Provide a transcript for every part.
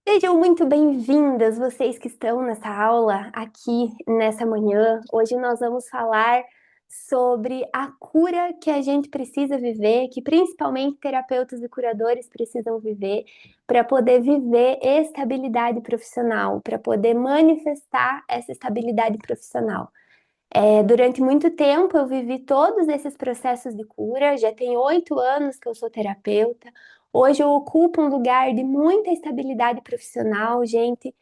Sejam muito bem-vindas, vocês que estão nessa aula aqui nessa manhã. Hoje nós vamos falar sobre a cura que a gente precisa viver, que principalmente terapeutas e curadores precisam viver para poder viver estabilidade profissional, para poder manifestar essa estabilidade profissional. Durante muito tempo eu vivi todos esses processos de cura, já tem 8 anos que eu sou terapeuta. Hoje eu ocupo um lugar de muita estabilidade profissional, gente.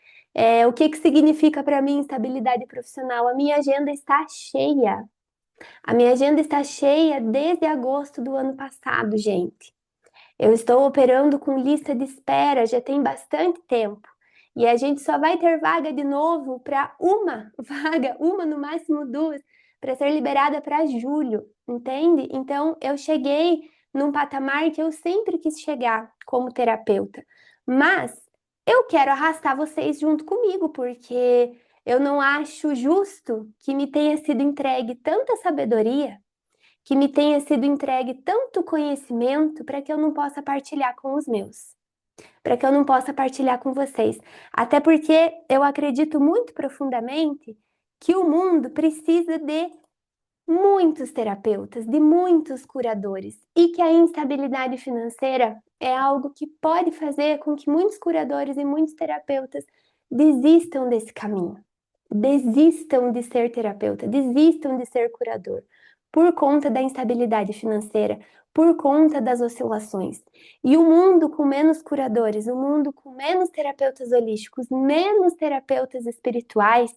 O que que significa para mim estabilidade profissional? A minha agenda está cheia. A minha agenda está cheia desde agosto do ano passado, gente. Eu estou operando com lista de espera já tem bastante tempo. E a gente só vai ter vaga de novo para uma vaga, uma no máximo duas, para ser liberada para julho, entende? Então eu cheguei num patamar que eu sempre quis chegar como terapeuta. Mas eu quero arrastar vocês junto comigo, porque eu não acho justo que me tenha sido entregue tanta sabedoria, que me tenha sido entregue tanto conhecimento para que eu não possa partilhar com os meus, para que eu não possa partilhar com vocês. Até porque eu acredito muito profundamente que o mundo precisa de muitos terapeutas, de muitos curadores, e que a instabilidade financeira é algo que pode fazer com que muitos curadores e muitos terapeutas desistam desse caminho, desistam de ser terapeuta, desistam de ser curador, por conta da instabilidade financeira, por conta das oscilações. E o mundo com menos curadores, o mundo com menos terapeutas holísticos, menos terapeutas espirituais,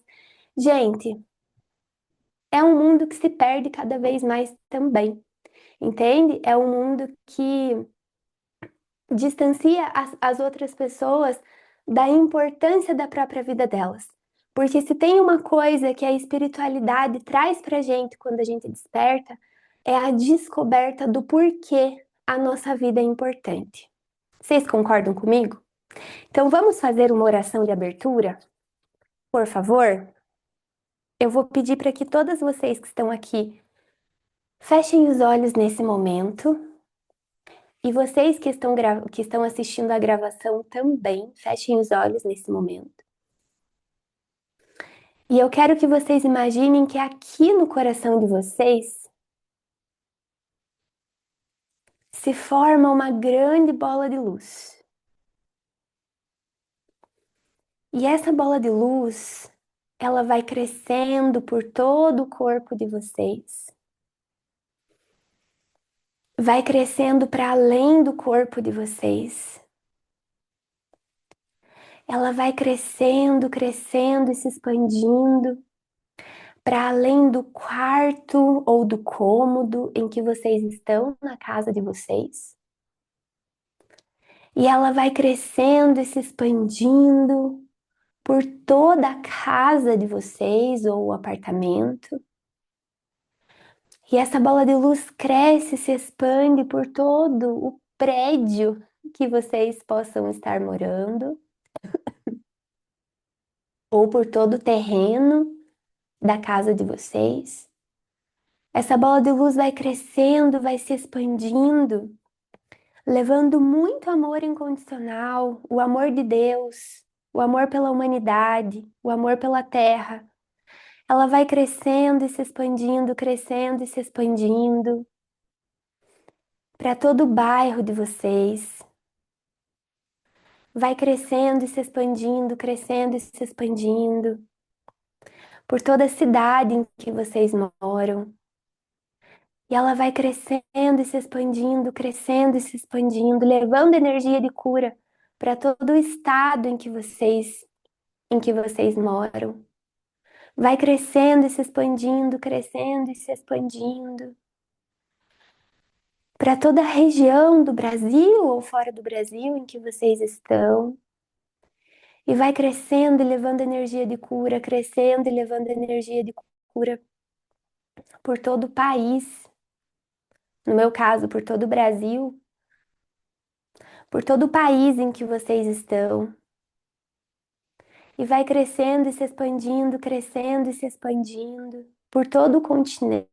gente, é um mundo que se perde cada vez mais também, entende? É um mundo que distancia as outras pessoas da importância da própria vida delas. Porque se tem uma coisa que a espiritualidade traz pra gente quando a gente desperta, é a descoberta do porquê a nossa vida é importante. Vocês concordam comigo? Então vamos fazer uma oração de abertura, por favor? Eu vou pedir para que todas vocês que estão aqui fechem os olhos nesse momento. E vocês que estão assistindo a gravação também, fechem os olhos nesse momento. E eu quero que vocês imaginem que aqui no coração de vocês se forma uma grande bola de luz. E essa bola de luz, ela vai crescendo por todo o corpo de vocês. Vai crescendo para além do corpo de vocês. Ela vai crescendo, crescendo e se expandindo para além do quarto ou do cômodo em que vocês estão na casa de vocês. E ela vai crescendo e se expandindo por toda a casa de vocês ou apartamento. E essa bola de luz cresce e se expande por todo o prédio que vocês possam estar morando, ou por todo o terreno da casa de vocês. Essa bola de luz vai crescendo, vai se expandindo, levando muito amor incondicional, o amor de Deus, o amor pela humanidade, o amor pela terra. Ela vai crescendo e se expandindo, crescendo e se expandindo para todo o bairro de vocês. Vai crescendo e se expandindo, crescendo e se expandindo por toda a cidade em que vocês moram. E ela vai crescendo e se expandindo, crescendo e se expandindo, levando energia de cura para todo o estado em que vocês moram. Vai crescendo e se expandindo, crescendo e se expandindo para toda a região do Brasil ou fora do Brasil em que vocês estão. E vai crescendo e levando energia de cura, crescendo e levando energia de cura por todo o país. No meu caso, por todo o Brasil, por todo o país em que vocês estão. E vai crescendo e se expandindo, crescendo e se expandindo por todo o continente.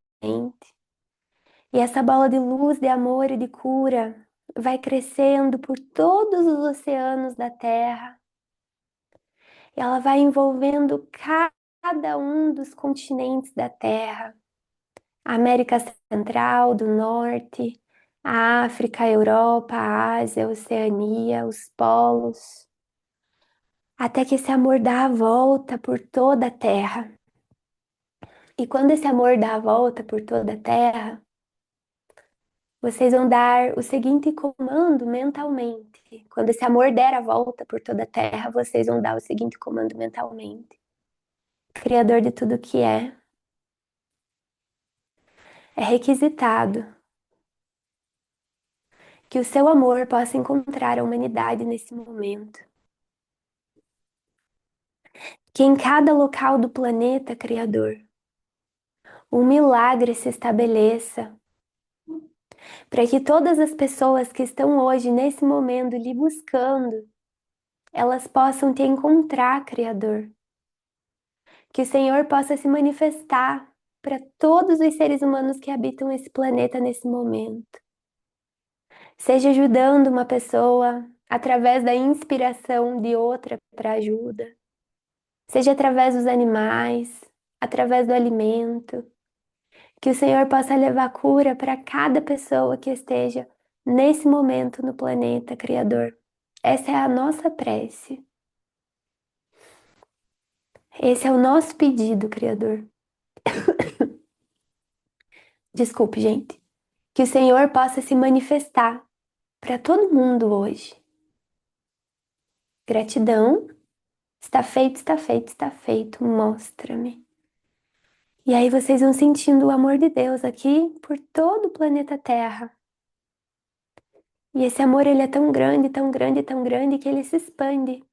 E essa bola de luz, de amor e de cura vai crescendo por todos os oceanos da Terra. E ela vai envolvendo cada um dos continentes da Terra. A América Central, do Norte, a África, a Europa, a Ásia, a Oceania, os polos. Até que esse amor dá a volta por toda a Terra. E quando esse amor dá a volta por toda a Terra, vocês vão dar o seguinte comando mentalmente. Quando esse amor der a volta por toda a Terra, vocês vão dar o seguinte comando mentalmente. Criador de tudo que é requisitado que o seu amor possa encontrar a humanidade nesse momento. Que em cada local do planeta, Criador, um milagre se estabeleça, para que todas as pessoas que estão hoje, nesse momento, lhe buscando, elas possam te encontrar, Criador. Que o Senhor possa se manifestar para todos os seres humanos que habitam esse planeta nesse momento. Seja ajudando uma pessoa através da inspiração de outra para ajuda. Seja através dos animais, através do alimento. Que o Senhor possa levar cura para cada pessoa que esteja nesse momento no planeta, Criador. Essa é a nossa prece. Esse é o nosso pedido, Criador. Desculpe, gente. Que o Senhor possa se manifestar para todo mundo hoje. Gratidão. Está feito, está feito, está feito. Mostra-me. E aí vocês vão sentindo o amor de Deus aqui por todo o planeta Terra. E esse amor, ele é tão grande, tão grande, tão grande que ele se expande.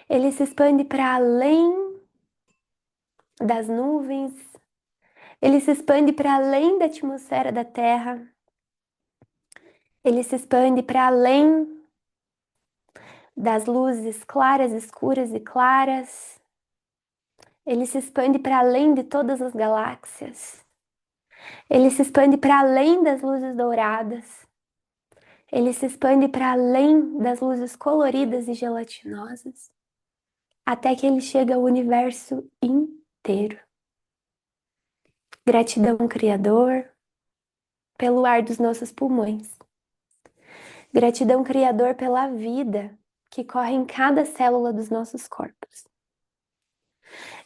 Ele se expande para além das nuvens. Ele se expande para além da atmosfera da Terra. Ele se expande para além das luzes claras, escuras e claras. Ele se expande para além de todas as galáxias. Ele se expande para além das luzes douradas. Ele se expande para além das luzes coloridas e gelatinosas, até que ele chega ao universo inteiro. Gratidão, Criador, pelo ar dos nossos pulmões. Gratidão, Criador, pela vida que corre em cada célula dos nossos corpos.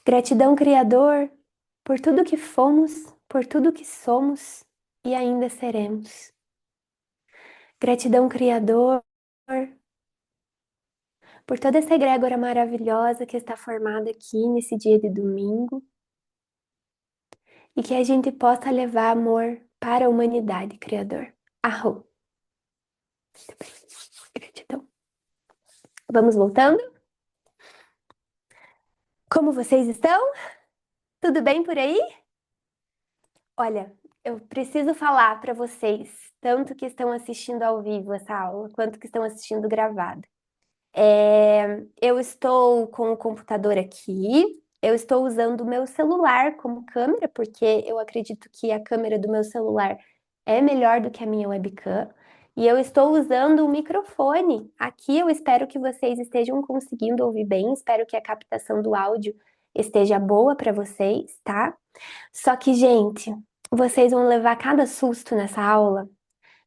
Gratidão, Criador, por tudo que fomos, por tudo que somos e ainda seremos. Gratidão, Criador, por toda essa egrégora maravilhosa que está formada aqui nesse dia de domingo e que a gente possa levar amor para a humanidade, Criador. Arro. Gratidão. Vamos voltando? Como vocês estão? Tudo bem por aí? Olha, eu preciso falar para vocês, tanto que estão assistindo ao vivo essa aula, quanto que estão assistindo gravado. Eu estou com o computador aqui, eu estou usando o meu celular como câmera, porque eu acredito que a câmera do meu celular é melhor do que a minha webcam. E eu estou usando o microfone. Aqui eu espero que vocês estejam conseguindo ouvir bem, espero que a captação do áudio esteja boa para vocês, tá? Só que, gente, vocês vão levar cada susto nessa aula.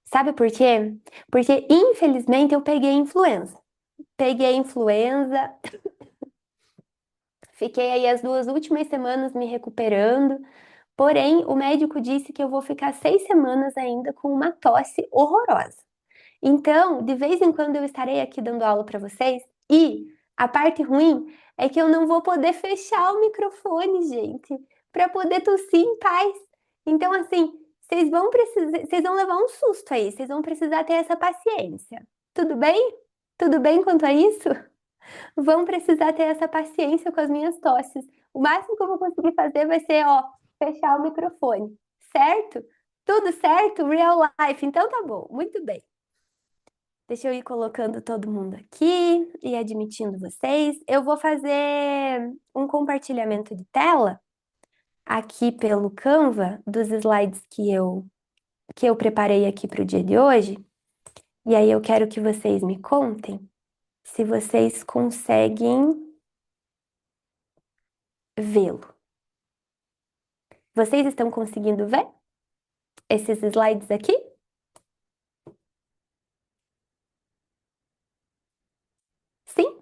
Sabe por quê? Porque, infelizmente, eu peguei influenza. Fiquei aí as 2 últimas semanas me recuperando, porém o médico disse que eu vou ficar 6 semanas ainda com uma tosse horrorosa. Então, de vez em quando eu estarei aqui dando aula para vocês e a parte ruim é que eu não vou poder fechar o microfone, gente, para poder tossir em paz. Então, assim, vocês vão levar um susto aí, vocês vão precisar ter essa paciência. Tudo bem? Tudo bem quanto a isso? Vão precisar ter essa paciência com as minhas tosses. O máximo que eu vou conseguir fazer vai ser, ó, fechar o microfone, certo? Tudo certo? Real life. Então tá bom, muito bem. Deixa eu ir colocando todo mundo aqui e admitindo vocês. Eu vou fazer um compartilhamento de tela aqui pelo Canva dos slides que eu preparei aqui para o dia de hoje. E aí eu quero que vocês me contem se vocês conseguem vê-lo. Vocês estão conseguindo ver esses slides aqui? Sim?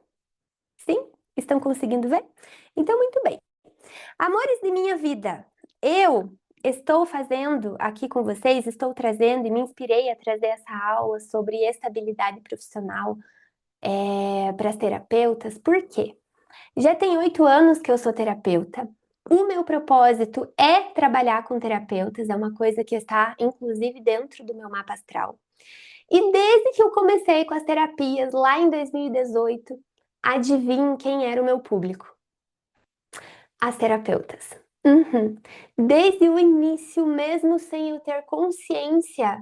Sim? Estão conseguindo ver? Então, muito bem. Amores de minha vida, eu estou fazendo aqui com vocês, estou trazendo e me inspirei a trazer essa aula sobre estabilidade profissional para as terapeutas. Por quê? Já tem 8 anos que eu sou terapeuta. O meu propósito é trabalhar com terapeutas, é uma coisa que está, inclusive, dentro do meu mapa astral. E desde que eu comecei com as terapias lá em 2018, adivinhe quem era o meu público? As terapeutas. Uhum. Desde o início, mesmo sem eu ter consciência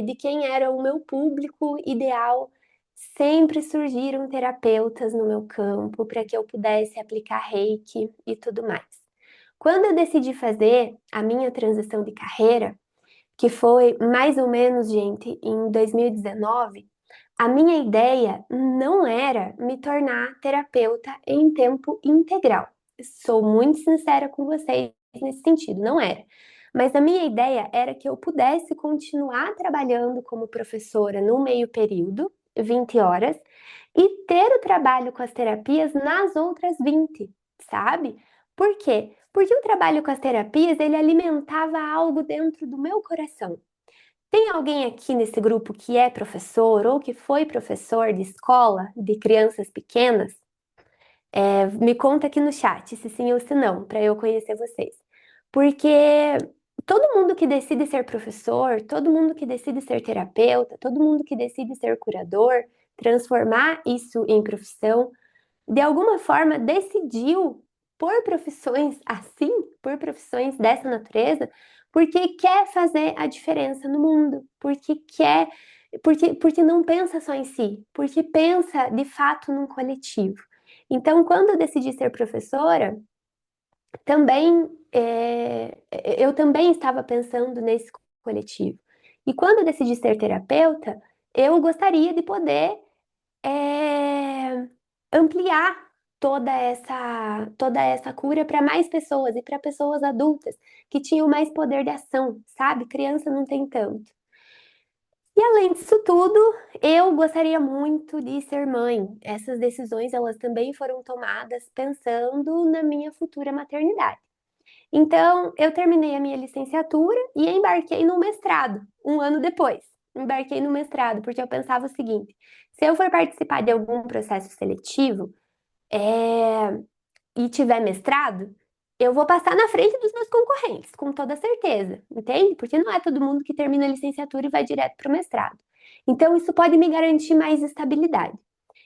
de quem era o meu público ideal, sempre surgiram terapeutas no meu campo para que eu pudesse aplicar reiki e tudo mais. Quando eu decidi fazer a minha transição de carreira, que foi mais ou menos, gente, em 2019, a minha ideia não era me tornar terapeuta em tempo integral. Sou muito sincera com vocês nesse sentido, não era. Mas a minha ideia era que eu pudesse continuar trabalhando como professora no meio período, 20 horas, e ter o trabalho com as terapias nas outras 20, sabe? Por quê? Porque o trabalho com as terapias, ele alimentava algo dentro do meu coração. Tem alguém aqui nesse grupo que é professor ou que foi professor de escola de crianças pequenas? Me conta aqui no chat se sim ou se não, para eu conhecer vocês. Porque todo mundo que decide ser professor, todo mundo que decide ser terapeuta, todo mundo que decide ser curador, transformar isso em profissão, de alguma forma decidiu por profissões assim, por profissões dessa natureza, porque quer fazer a diferença no mundo, porque quer, porque não pensa só em si, porque pensa de fato num coletivo. Então, quando eu decidi ser professora, também eu também estava pensando nesse coletivo. E quando eu decidi ser terapeuta, eu gostaria de poder é, ampliar toda essa cura para mais pessoas e para pessoas adultas que tinham mais poder de ação, sabe? Criança não tem tanto. E além disso tudo, eu gostaria muito de ser mãe. Essas decisões, elas também foram tomadas pensando na minha futura maternidade. Então, eu terminei a minha licenciatura e embarquei no mestrado, um ano depois. Embarquei no mestrado, porque eu pensava o seguinte: se eu for participar de algum processo seletivo e tiver mestrado, eu vou passar na frente dos meus concorrentes, com toda certeza, entende? Porque não é todo mundo que termina a licenciatura e vai direto para o mestrado. Então, isso pode me garantir mais estabilidade.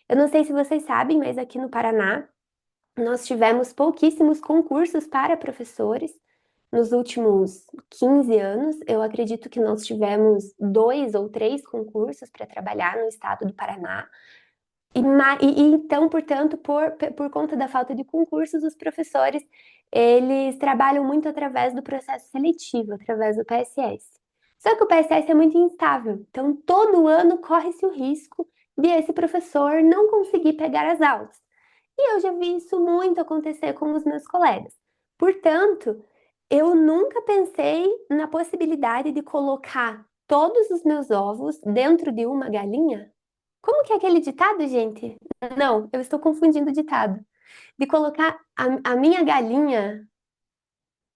Eu não sei se vocês sabem, mas aqui no Paraná, nós tivemos pouquíssimos concursos para professores nos últimos 15 anos. Eu acredito que nós tivemos 2 ou 3 concursos para trabalhar no estado do Paraná. Então, portanto, por conta da falta de concursos, os professores eles trabalham muito através do processo seletivo, através do PSS. Só que o PSS é muito instável, então todo ano corre-se o risco de esse professor não conseguir pegar as aulas. E eu já vi isso muito acontecer com os meus colegas. Portanto, eu nunca pensei na possibilidade de colocar todos os meus ovos dentro de uma galinha. Como que é aquele ditado, gente? Não, eu estou confundindo o ditado. De colocar a minha galinha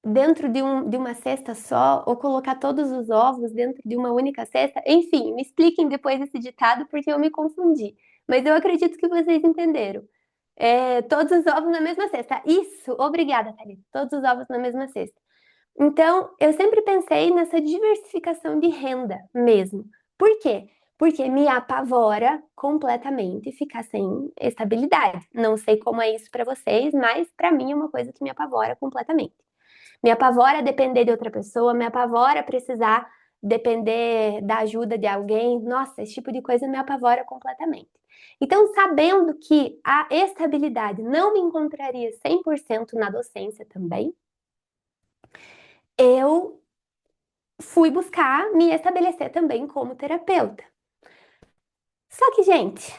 dentro de uma cesta só, ou colocar todos os ovos dentro de uma única cesta. Enfim, me expliquem depois esse ditado, porque eu me confundi. Mas eu acredito que vocês entenderam. Todos os ovos na mesma cesta. Isso, obrigada, Thalita. Todos os ovos na mesma cesta. Então, eu sempre pensei nessa diversificação de renda mesmo. Por quê? Porque me apavora completamente ficar sem estabilidade. Não sei como é isso para vocês, mas para mim é uma coisa que me apavora completamente. Me apavora depender de outra pessoa, me apavora precisar depender da ajuda de alguém. Nossa, esse tipo de coisa me apavora completamente. Então, sabendo que a estabilidade não me encontraria 100% na docência também, eu fui buscar me estabelecer também como terapeuta. Só que, gente,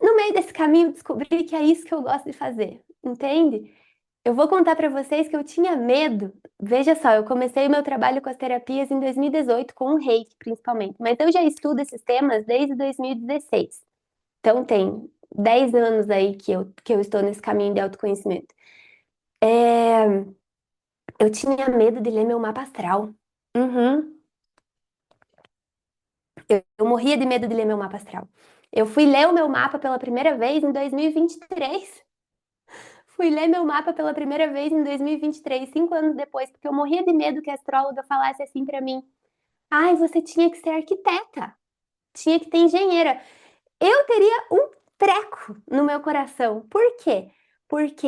no meio desse caminho descobri que é isso que eu gosto de fazer, entende? Eu vou contar pra vocês que eu tinha medo. Veja só, eu comecei o meu trabalho com as terapias em 2018, com o Reiki, principalmente. Mas eu já estudo esses temas desde 2016. Então tem 10 anos aí que eu estou nesse caminho de autoconhecimento. É, eu tinha medo de ler meu mapa astral. Uhum. Eu morria de medo de ler meu mapa astral. Eu fui ler o meu mapa pela primeira vez em 2023. Fui ler meu mapa pela primeira vez em 2023, 5 anos depois, porque eu morria de medo que a astróloga falasse assim pra mim: ai, você tinha que ser arquiteta, tinha que ter engenheira. Eu teria um treco no meu coração. Por quê? Porque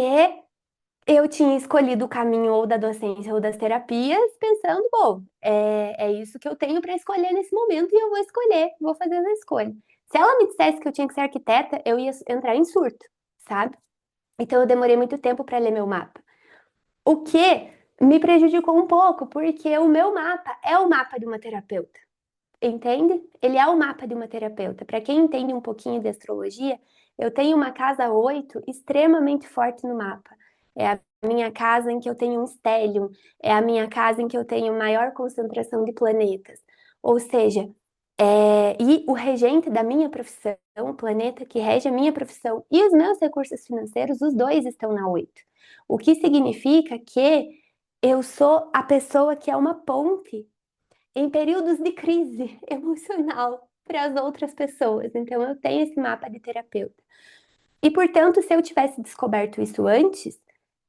eu tinha escolhido o caminho ou da docência ou das terapias, pensando, bom, é isso que eu tenho para escolher nesse momento e eu vou escolher, vou fazer essa escolha. Se ela me dissesse que eu tinha que ser arquiteta, eu ia entrar em surto, sabe? Então eu demorei muito tempo para ler meu mapa. O que me prejudicou um pouco, porque o meu mapa é o mapa de uma terapeuta. Entende? Ele é o mapa de uma terapeuta. Para quem entende um pouquinho de astrologia, eu tenho uma casa 8 extremamente forte no mapa. É a minha casa em que eu tenho um stellium, é a minha casa em que eu tenho maior concentração de planetas. Ou seja, e o regente da minha profissão, o planeta que rege a minha profissão e os meus recursos financeiros, os dois estão na 8. O que significa que eu sou a pessoa que é uma ponte em períodos de crise emocional para as outras pessoas. Então, eu tenho esse mapa de terapeuta. E, portanto, se eu tivesse descoberto isso antes,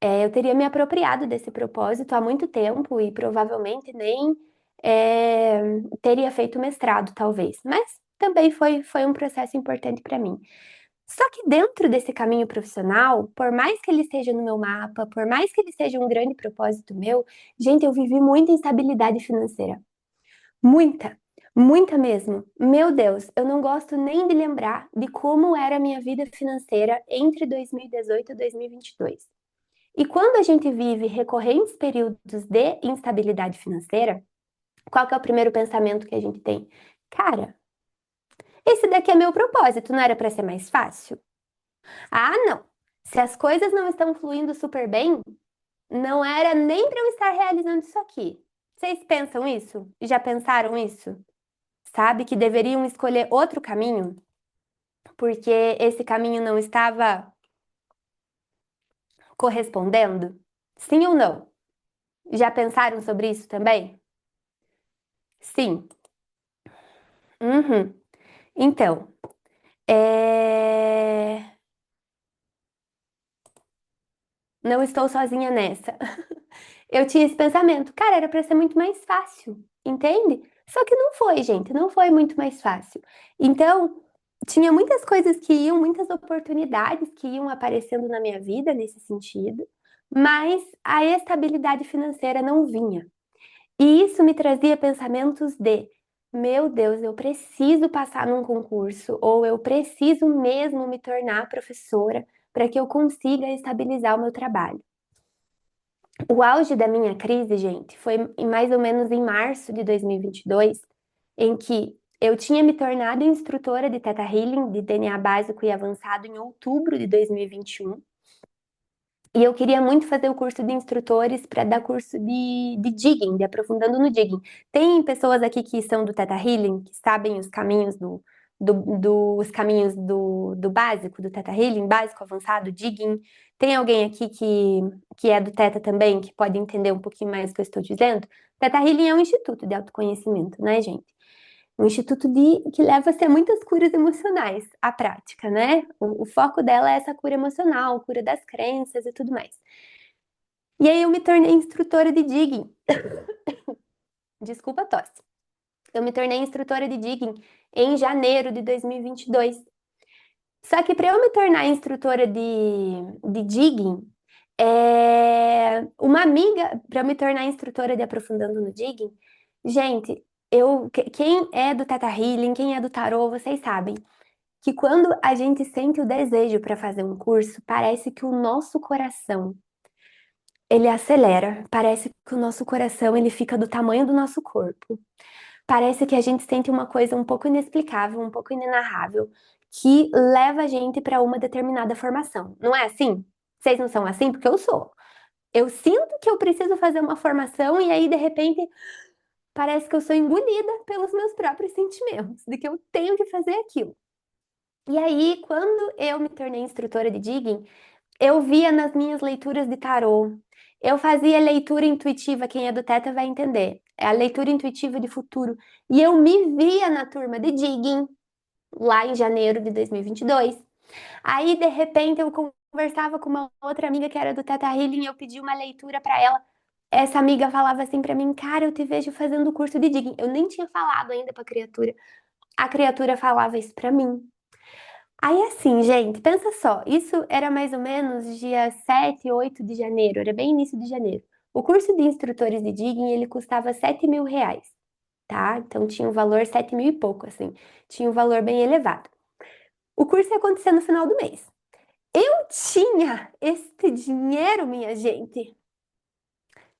eu teria me apropriado desse propósito há muito tempo e provavelmente nem teria feito mestrado, talvez. Mas também foi um processo importante para mim. Só que dentro desse caminho profissional, por mais que ele esteja no meu mapa, por mais que ele seja um grande propósito meu, gente, eu vivi muita instabilidade financeira. Muita, muita mesmo. Meu Deus, eu não gosto nem de lembrar de como era a minha vida financeira entre 2018 e 2022. E quando a gente vive recorrentes períodos de instabilidade financeira, qual que é o primeiro pensamento que a gente tem? Cara, esse daqui é meu propósito, não era para ser mais fácil? Ah, não. Se as coisas não estão fluindo super bem, não era nem para eu estar realizando isso aqui. Vocês pensam isso? Já pensaram isso? Sabe que deveriam escolher outro caminho, porque esse caminho não estava correspondendo? Sim ou não? Já pensaram sobre isso também? Sim. Uhum. Então, não estou sozinha nessa. Eu tinha esse pensamento, cara, era para ser muito mais fácil, entende? Só que não foi, gente, não foi muito mais fácil. Então, tinha muitas coisas que iam, muitas oportunidades que iam aparecendo na minha vida nesse sentido, mas a estabilidade financeira não vinha. E isso me trazia pensamentos de, meu Deus, eu preciso passar num concurso, ou eu preciso mesmo me tornar professora para que eu consiga estabilizar o meu trabalho. O auge da minha crise, gente, foi mais ou menos em março de 2022, em que eu tinha me tornado instrutora de Theta Healing, de DNA básico e avançado em outubro de 2021. E eu queria muito fazer o curso de instrutores para dar curso de digging, de aprofundando no digging. Tem pessoas aqui que são do Theta Healing, que sabem os caminhos dos caminhos do básico, do Theta Healing, básico, avançado, digging. Tem alguém aqui que é do Theta também, que pode entender um pouquinho mais o que eu estou dizendo? Theta Healing é um instituto de autoconhecimento, né, gente? Um instituto que leva a ser muitas curas emocionais, a prática, né? O foco dela é essa cura emocional, cura das crenças e tudo mais. E aí eu me tornei instrutora de digging. Desculpa a tosse. Eu me tornei instrutora de digging em janeiro de 2022. Só que para eu me tornar instrutora de digging, uma amiga, para eu me tornar instrutora de aprofundando no digging, gente, quem é do Teta Healing, quem é do Tarô, vocês sabem que quando a gente sente o desejo para fazer um curso, parece que o nosso coração ele acelera, parece que o nosso coração ele fica do tamanho do nosso corpo. Parece que a gente sente uma coisa um pouco inexplicável, um pouco inenarrável, que leva a gente para uma determinada formação. Não é assim? Vocês não são assim? Porque eu sou. Eu sinto que eu preciso fazer uma formação e aí, de repente, parece que eu sou engolida pelos meus próprios sentimentos, de que eu tenho que fazer aquilo. E aí, quando eu me tornei instrutora de digging, eu via nas minhas leituras de tarô, eu fazia leitura intuitiva, quem é do Teta vai entender, é a leitura intuitiva de futuro, e eu me via na turma de digging, lá em janeiro de 2022. Aí, de repente, eu conversava com uma outra amiga que era do Teta Healing e eu pedi uma leitura para ela. Essa amiga falava assim para mim, cara, eu te vejo fazendo o curso de digging. Eu nem tinha falado ainda pra criatura. A criatura falava isso pra mim. Aí assim, gente, pensa só, isso era mais ou menos dia 7, 8 de janeiro, era bem início de janeiro. O curso de instrutores de digging, ele custava R$ 7.000, tá? Então tinha um valor 7.000 e pouco, assim, tinha um valor bem elevado. O curso ia acontecer no final do mês. Eu tinha este dinheiro, minha gente?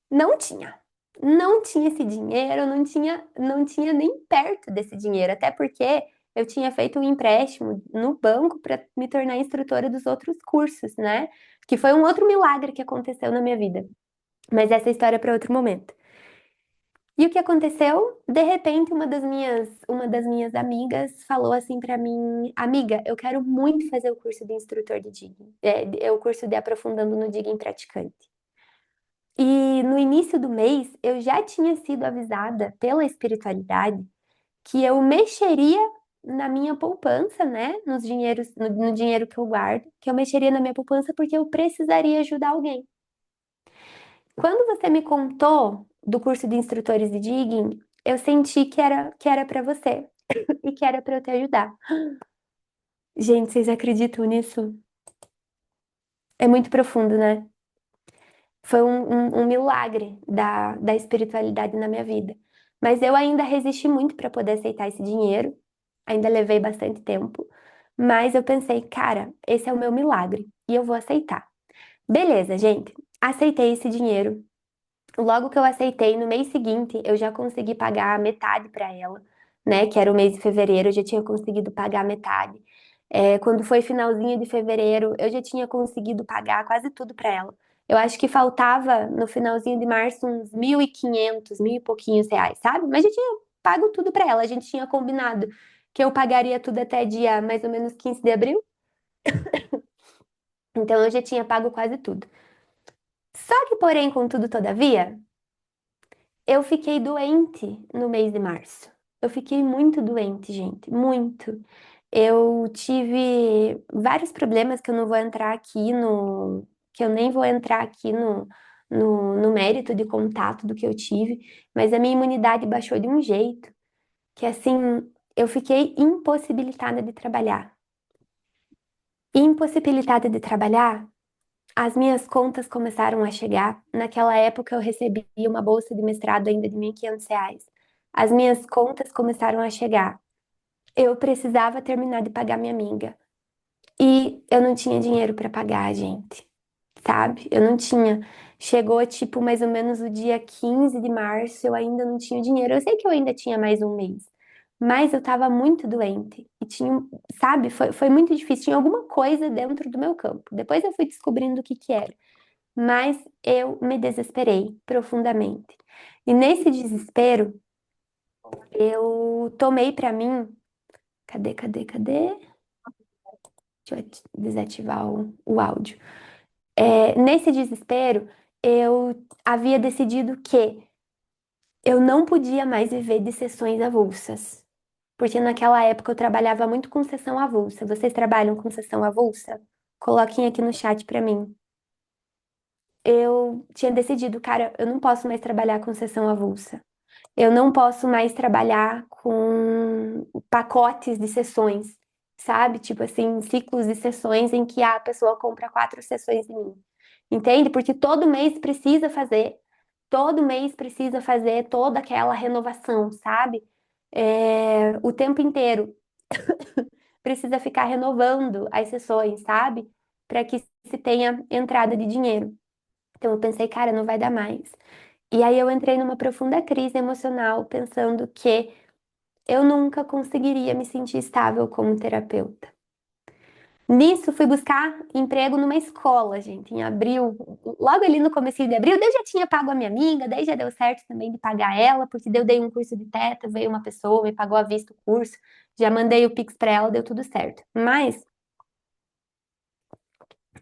Não tinha. Não tinha esse dinheiro, não tinha nem perto desse dinheiro, até porque eu tinha feito um empréstimo no banco para me tornar instrutora dos outros cursos, né? Que foi um outro milagre que aconteceu na minha vida. Mas essa história é para outro momento. E o que aconteceu? De repente, uma das minhas amigas falou assim para mim, amiga, eu quero muito fazer o curso de instrutor de digging, é o curso de aprofundando no digging praticante. E no início do mês, eu já tinha sido avisada pela espiritualidade que eu mexeria na minha poupança, né? No dinheiro que eu guardo, que eu mexeria na minha poupança porque eu precisaria ajudar alguém. Quando você me contou do curso de instrutores de digging, eu senti que era para você e que era para eu te ajudar. Gente, vocês acreditam nisso? É muito profundo, né? Foi um milagre da espiritualidade na minha vida. Mas eu ainda resisti muito para poder aceitar esse dinheiro, ainda levei bastante tempo. Mas eu pensei, cara, esse é o meu milagre e eu vou aceitar. Beleza, gente, aceitei esse dinheiro. Logo que eu aceitei, no mês seguinte, eu já consegui pagar metade para ela, né? Que era o mês de fevereiro, eu já tinha conseguido pagar metade. Quando foi finalzinho de fevereiro, eu já tinha conseguido pagar quase tudo para ela. Eu acho que faltava no finalzinho de março uns 1.500, mil e pouquinhos reais, sabe? Mas já tinha pago tudo para ela. A gente tinha combinado que eu pagaria tudo até dia mais ou menos 15 de abril. Então eu já tinha pago quase tudo. Só que, porém, contudo, todavia, eu fiquei doente no mês de março. Eu fiquei muito doente, gente, muito. Eu tive vários problemas que eu não vou entrar aqui que eu nem vou entrar aqui no mérito de contato do que eu tive, mas a minha imunidade baixou de um jeito que assim, eu fiquei impossibilitada de trabalhar. Impossibilitada de trabalhar, as minhas contas começaram a chegar. Naquela época eu recebi uma bolsa de mestrado ainda de R$ 1.500. As minhas contas começaram a chegar. Eu precisava terminar de pagar minha amiga. E eu não tinha dinheiro para pagar, gente. Sabe? Eu não tinha. Chegou tipo mais ou menos o dia 15 de março, eu ainda não tinha dinheiro. Eu sei que eu ainda tinha mais um mês, mas eu tava muito doente e tinha, sabe? Foi muito difícil. Tinha alguma coisa dentro do meu campo. Depois eu fui descobrindo o que que era, mas eu me desesperei profundamente. E nesse desespero, eu tomei pra mim. Cadê? Deixa eu desativar o áudio. Nesse desespero, eu havia decidido que eu não podia mais viver de sessões avulsas. Porque naquela época eu trabalhava muito com sessão avulsa. Vocês trabalham com sessão avulsa? Coloquem aqui no chat pra mim. Eu tinha decidido, cara, eu não posso mais trabalhar com sessão avulsa. Eu não posso mais trabalhar com pacotes de sessões, sabe? Tipo assim, ciclos de sessões em que a pessoa compra 4 sessões de mim. Entende? Porque todo mês precisa fazer toda aquela renovação, sabe? O tempo inteiro precisa ficar renovando as sessões, sabe? Para que se tenha entrada de dinheiro. Então eu pensei, cara, não vai dar mais. E aí eu entrei numa profunda crise emocional, pensando que eu nunca conseguiria me sentir estável como terapeuta. Nisso, fui buscar emprego numa escola, gente, em abril, logo ali no comecinho de abril, daí eu já tinha pago a minha amiga, daí já deu certo também de pagar ela, porque daí eu dei um curso de teta, veio uma pessoa, me pagou à vista o curso, já mandei o Pix pra ela, deu tudo certo. Mas,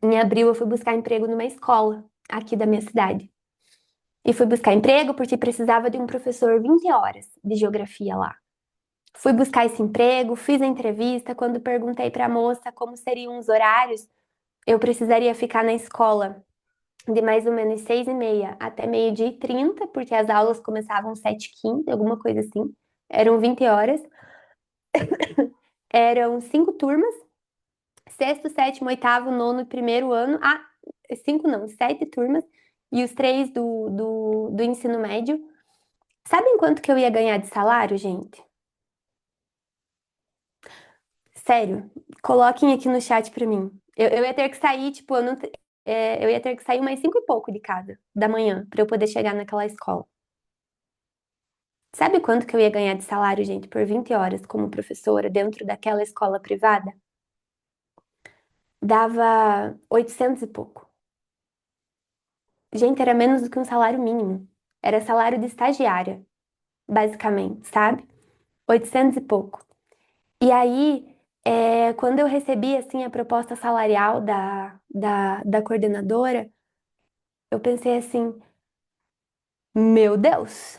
em abril, eu fui buscar emprego numa escola aqui da minha cidade. E fui buscar emprego porque precisava de um professor 20 horas de geografia lá. Fui buscar esse emprego, fiz a entrevista. Quando perguntei para a moça como seriam os horários, eu precisaria ficar na escola de mais ou menos 6h30 até meio-dia e 30, porque as aulas começavam 7h15, alguma coisa assim. Eram 20 horas. Eram 5 turmas, sexto, sétimo, oitavo, nono e primeiro ano. Ah, 5 não, 7 turmas. E os 3 do ensino médio. Sabem quanto que eu ia ganhar de salário, gente? Sério, coloquem aqui no chat pra mim. Eu ia ter que sair, tipo, eu ia ter que sair umas 5 e pouco de casa, da manhã, pra eu poder chegar naquela escola. Sabe quanto que eu ia ganhar de salário, gente, por 20 horas como professora dentro daquela escola privada? Dava 800 e pouco. Gente, era menos do que um salário mínimo. Era salário de estagiária, basicamente, sabe? 800 e pouco. E aí, quando eu recebi, assim, a proposta salarial da coordenadora, eu pensei assim, meu Deus,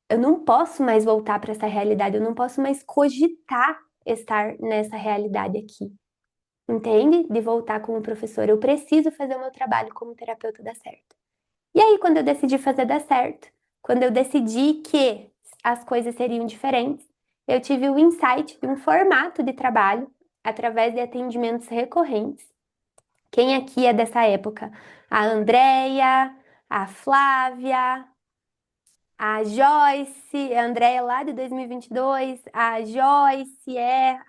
eu não posso mais voltar para essa realidade, eu não posso mais cogitar estar nessa realidade aqui, entende? De voltar como professora. Eu preciso fazer o meu trabalho como terapeuta dar certo. E aí, quando eu decidi fazer dar certo, quando eu decidi que as coisas seriam diferentes, eu tive o insight de um formato de trabalho através de atendimentos recorrentes. Quem aqui é dessa época? A Andrea, a Flávia, a Joyce, a Andrea lá de 2022, a Joyce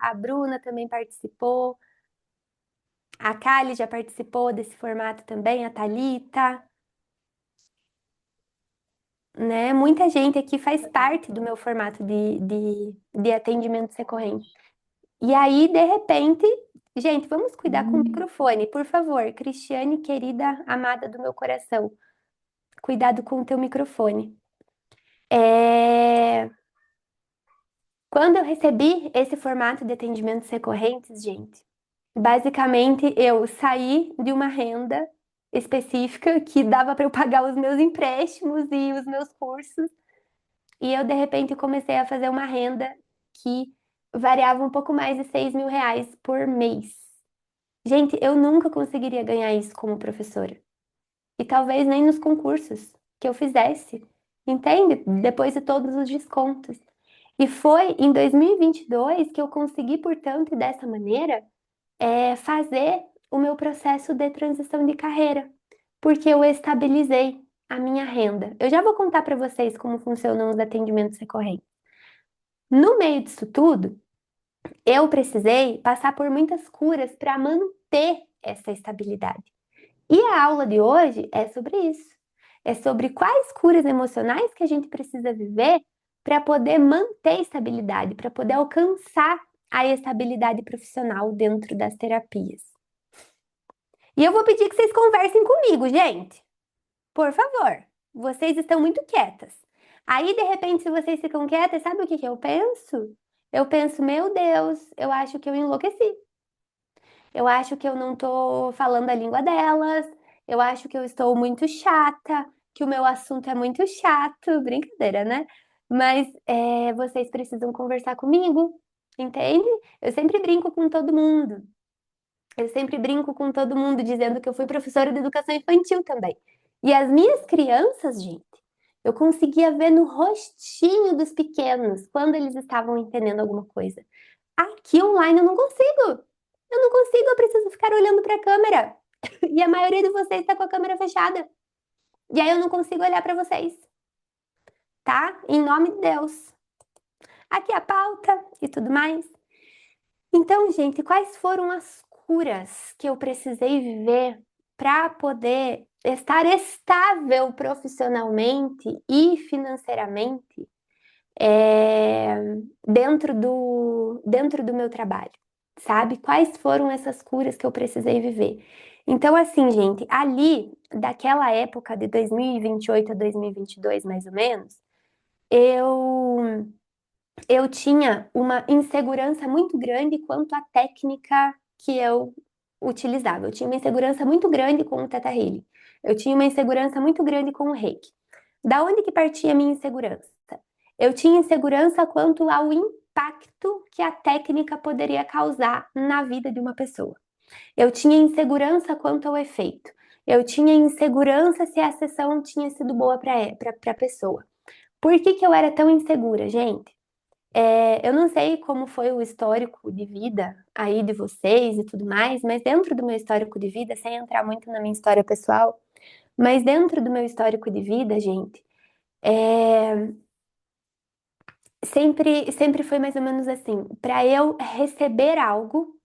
a Bruna também participou, a Kali já participou desse formato também, a Thalita, né? Muita gente aqui faz parte do meu formato de atendimento recorrente. E aí, de repente, gente, vamos cuidar com o microfone, por favor. Cristiane, querida, amada do meu coração, cuidado com o teu microfone. Quando eu recebi esse formato de atendimentos recorrentes, gente, basicamente eu saí de uma renda específica que dava para eu pagar os meus empréstimos e os meus cursos, e eu de repente comecei a fazer uma renda que variava um pouco mais de 6.000 reais por mês. Gente, eu nunca conseguiria ganhar isso como professora. E talvez nem nos concursos que eu fizesse, entende? Depois de todos os descontos. E foi em 2022 que eu consegui, portanto, e dessa maneira, fazer o meu processo de transição de carreira, porque eu estabilizei a minha renda. Eu já vou contar para vocês como funcionam os atendimentos recorrentes. No meio disso tudo, eu precisei passar por muitas curas para manter essa estabilidade. E a aula de hoje é sobre isso. É sobre quais curas emocionais que a gente precisa viver para poder manter estabilidade, para poder alcançar a estabilidade profissional dentro das terapias. E eu vou pedir que vocês conversem comigo, gente. Por favor. Vocês estão muito quietas. Aí, de repente, se vocês ficam quietas, sabe o que que eu penso? Eu penso, meu Deus, eu acho que eu enlouqueci. Eu acho que eu não tô falando a língua delas. Eu acho que eu estou muito chata, que o meu assunto é muito chato. Brincadeira, né? Mas vocês precisam conversar comigo, entende? Eu sempre brinco com todo mundo. Eu sempre brinco com todo mundo dizendo que eu fui professora de educação infantil também. E as minhas crianças, gente, eu conseguia ver no rostinho dos pequenos quando eles estavam entendendo alguma coisa. Aqui online eu não consigo. Eu não consigo, eu preciso ficar olhando para a câmera. E a maioria de vocês está com a câmera fechada. E aí eu não consigo olhar para vocês, tá? Em nome de Deus. Aqui a pauta e tudo mais. Então, gente, quais foram as curas que eu precisei viver para poder estar estável profissionalmente e financeiramente dentro do meu trabalho, sabe? Quais foram essas curas que eu precisei viver? Então, assim, gente, ali, daquela época de 2028 a 2022, mais ou menos, eu eu tinha uma insegurança muito grande quanto à técnica que eu utilizava. Eu tinha uma insegurança muito grande com o Theta Healing. Eu tinha uma insegurança muito grande com o Reiki. Da onde que partia a minha insegurança? Eu tinha insegurança quanto ao impacto que a técnica poderia causar na vida de uma pessoa. Eu tinha insegurança quanto ao efeito. Eu tinha insegurança se a sessão tinha sido boa para a pessoa. Por que que eu era tão insegura, gente? Eu não sei como foi o histórico de vida aí de vocês e tudo mais, mas dentro do meu histórico de vida, sem entrar muito na minha história pessoal, mas dentro do meu histórico de vida, gente, é, sempre foi mais ou menos assim. Para eu receber algo,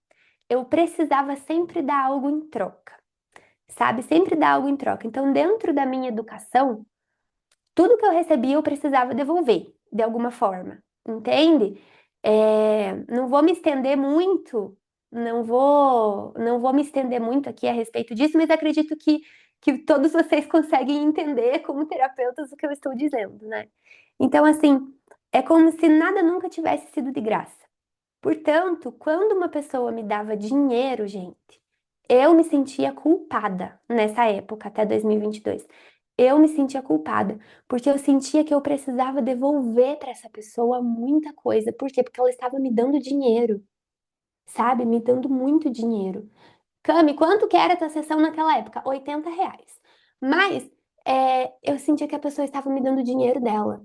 eu precisava sempre dar algo em troca, sabe? Sempre dar algo em troca. Então, dentro da minha educação, tudo que eu recebia eu precisava devolver de alguma forma, entende? Não vou me estender muito, não vou me estender muito aqui a respeito disso, mas acredito que todos vocês conseguem entender como terapeutas o que eu estou dizendo, né? Então, assim, é como se nada nunca tivesse sido de graça. Portanto, quando uma pessoa me dava dinheiro, gente, eu me sentia culpada nessa época, até 2022. Eu me sentia culpada, porque eu sentia que eu precisava devolver para essa pessoa muita coisa. Por quê? Porque ela estava me dando dinheiro, sabe? Me dando muito dinheiro. Cami, quanto que era a tua sessão naquela época? R$ 80. Mas eu sentia que a pessoa estava me dando dinheiro dela.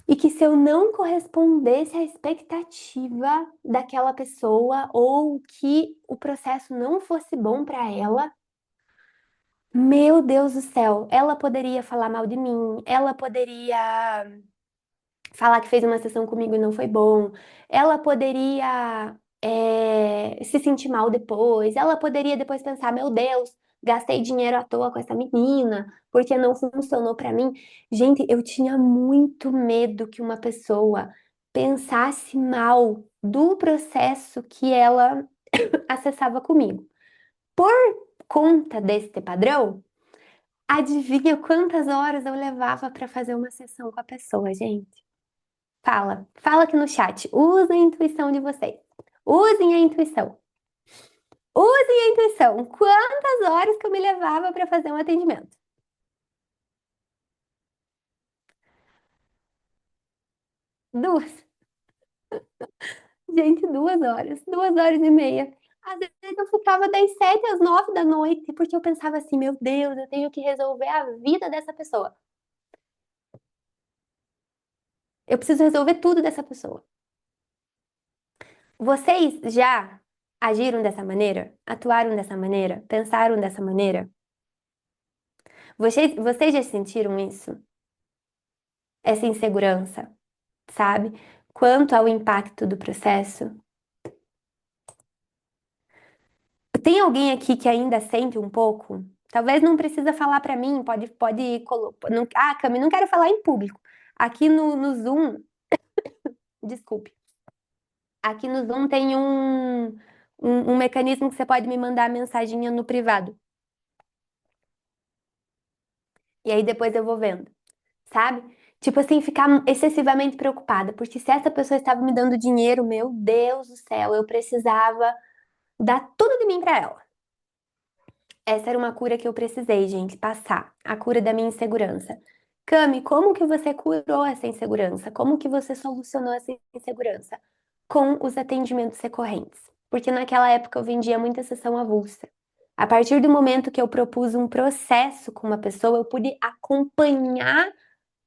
E que se eu não correspondesse à expectativa daquela pessoa ou que o processo não fosse bom para ela, meu Deus do céu, ela poderia falar mal de mim, ela poderia falar que fez uma sessão comigo e não foi bom, ela poderia se sentir mal depois, ela poderia depois pensar, meu Deus, gastei dinheiro à toa com essa menina, porque não funcionou pra mim. Gente, eu tinha muito medo que uma pessoa pensasse mal do processo que ela acessava comigo. Por conta desse padrão, adivinha quantas horas eu levava pra fazer uma sessão com a pessoa, gente? Fala aqui no chat. Usem a intuição de vocês. Usem a intuição. Usem a intuição. Quantas horas que eu me levava para fazer um atendimento? Duas. Gente, 2 horas. 2 horas e meia. Às vezes eu ficava das 7 às 9 da noite, porque eu pensava assim, meu Deus, eu tenho que resolver a vida dessa pessoa. Eu preciso resolver tudo dessa pessoa. Vocês já agiram dessa maneira? Atuaram dessa maneira? Pensaram dessa maneira? Vocês já sentiram isso? Essa insegurança, sabe? Quanto ao impacto do processo. Tem alguém aqui que ainda sente um pouco? Talvez não precisa falar pra mim, Cami, não quero falar em público. Aqui no Zoom, desculpe. Aqui no Zoom tem um mecanismo que você pode me mandar mensaginha no privado. E aí depois eu vou vendo, sabe? Tipo assim, ficar excessivamente preocupada, porque se essa pessoa estava me dando dinheiro, meu Deus do céu, eu precisava dar tudo de mim pra ela. Essa era uma cura que eu precisei, gente, passar. A cura da minha insegurança. Cami, como que você curou essa insegurança? Como que você solucionou essa insegurança? Com os atendimentos recorrentes. Porque naquela época eu vendia muita sessão avulsa. A partir do momento que eu propus um processo com uma pessoa, eu pude acompanhar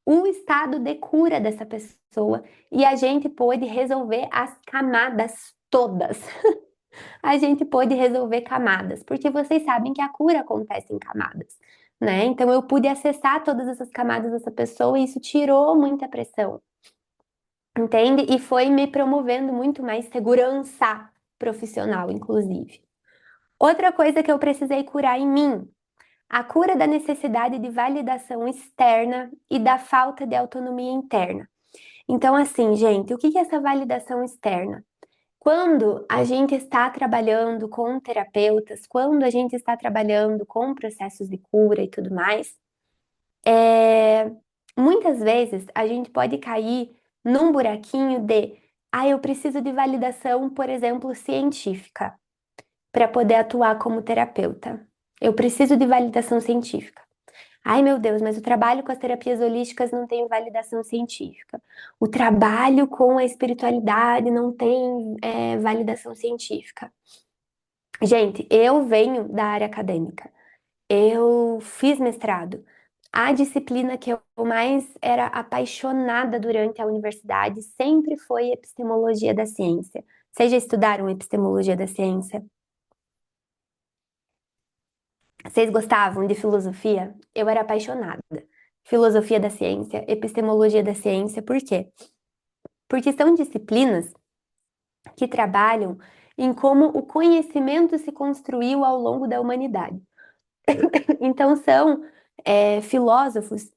o estado de cura dessa pessoa e a gente pôde resolver as camadas todas. A gente pôde resolver camadas, porque vocês sabem que a cura acontece em camadas, né? Então eu pude acessar todas essas camadas dessa pessoa e isso tirou muita pressão, entende? E foi me promovendo muito mais segurança profissional, inclusive. Outra coisa que eu precisei curar em mim, a cura da necessidade de validação externa e da falta de autonomia interna. Então, assim, gente, o que é essa validação externa? quando a gente está trabalhando com terapeutas, quando a gente está trabalhando com processos de cura e tudo mais, é, muitas vezes a gente pode cair num buraquinho de, eu preciso de validação, por exemplo, científica, para poder atuar como terapeuta. Eu preciso de validação científica. Ai, meu Deus, mas o trabalho com as terapias holísticas não tem validação científica. O trabalho com a espiritualidade não tem validação científica. Gente, eu venho da área acadêmica. Eu fiz mestrado. A disciplina que eu mais era apaixonada durante a universidade sempre foi epistemologia da ciência. Vocês já estudaram epistemologia da ciência? Vocês gostavam de filosofia? Eu era apaixonada. Filosofia da ciência, epistemologia da ciência, por quê? Porque são disciplinas que trabalham em como o conhecimento se construiu ao longo da humanidade. Então são filósofos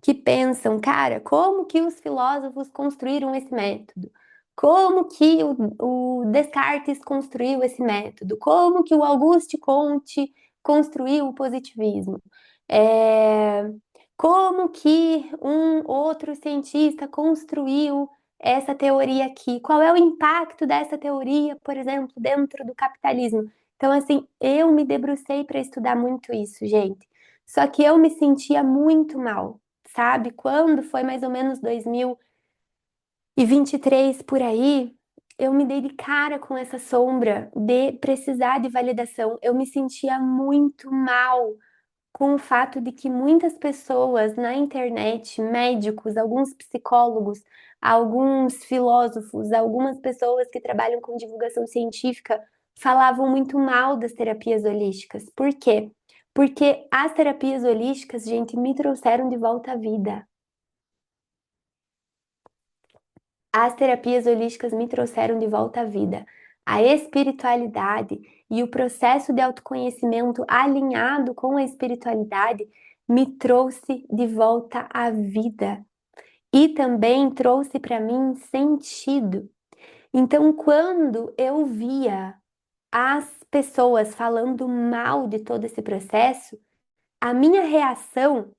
que pensam, cara, como que os filósofos construíram esse método? Como que o Descartes construiu esse método? Como que o Auguste Comte construiu o positivismo? É, como que um outro cientista construiu essa teoria aqui? Qual é o impacto dessa teoria, por exemplo, dentro do capitalismo? Então, assim, eu me debrucei para estudar muito isso, gente. Só que eu me sentia muito mal, sabe? Quando foi mais ou menos 2023 por aí, eu me dei de cara com essa sombra de precisar de validação. Eu me sentia muito mal com o fato de que muitas pessoas na internet, médicos, alguns psicólogos, alguns filósofos, algumas pessoas que trabalham com divulgação científica falavam muito mal das terapias holísticas. Por quê? Porque as terapias holísticas, gente, me trouxeram de volta à vida. As terapias holísticas me trouxeram de volta à vida. A espiritualidade e o processo de autoconhecimento alinhado com a espiritualidade me trouxe de volta à vida e também trouxe para mim sentido. Então, quando eu via as pessoas falando mal de todo esse processo, a minha reação,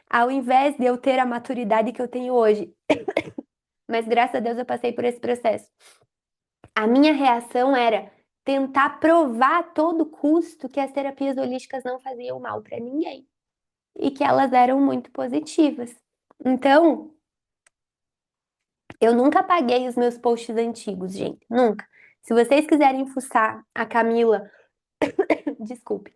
ao invés de eu ter a maturidade que eu tenho hoje, mas graças a Deus eu passei por esse processo. A minha reação era tentar provar a todo custo que as terapias holísticas não faziam mal para ninguém e que elas eram muito positivas. Então, eu nunca apaguei os meus posts antigos, gente, nunca. Se vocês quiserem fuçar a Camila, desculpe,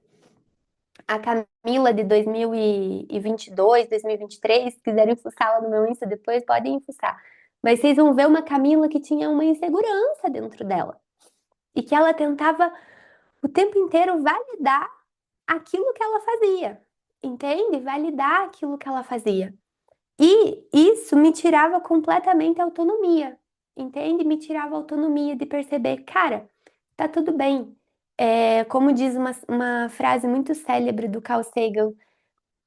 a Camila de 2022, 2023, se quiserem fuçar lá no meu Insta depois, podem fuçar. Mas vocês vão ver uma Camila que tinha uma insegurança dentro dela e que ela tentava o tempo inteiro validar aquilo que ela fazia, entende? Validar aquilo que ela fazia. E isso me tirava completamente a autonomia, entende? Me tirava a autonomia de perceber, cara, tá tudo bem. Como diz uma frase muito célebre do Carl Sagan,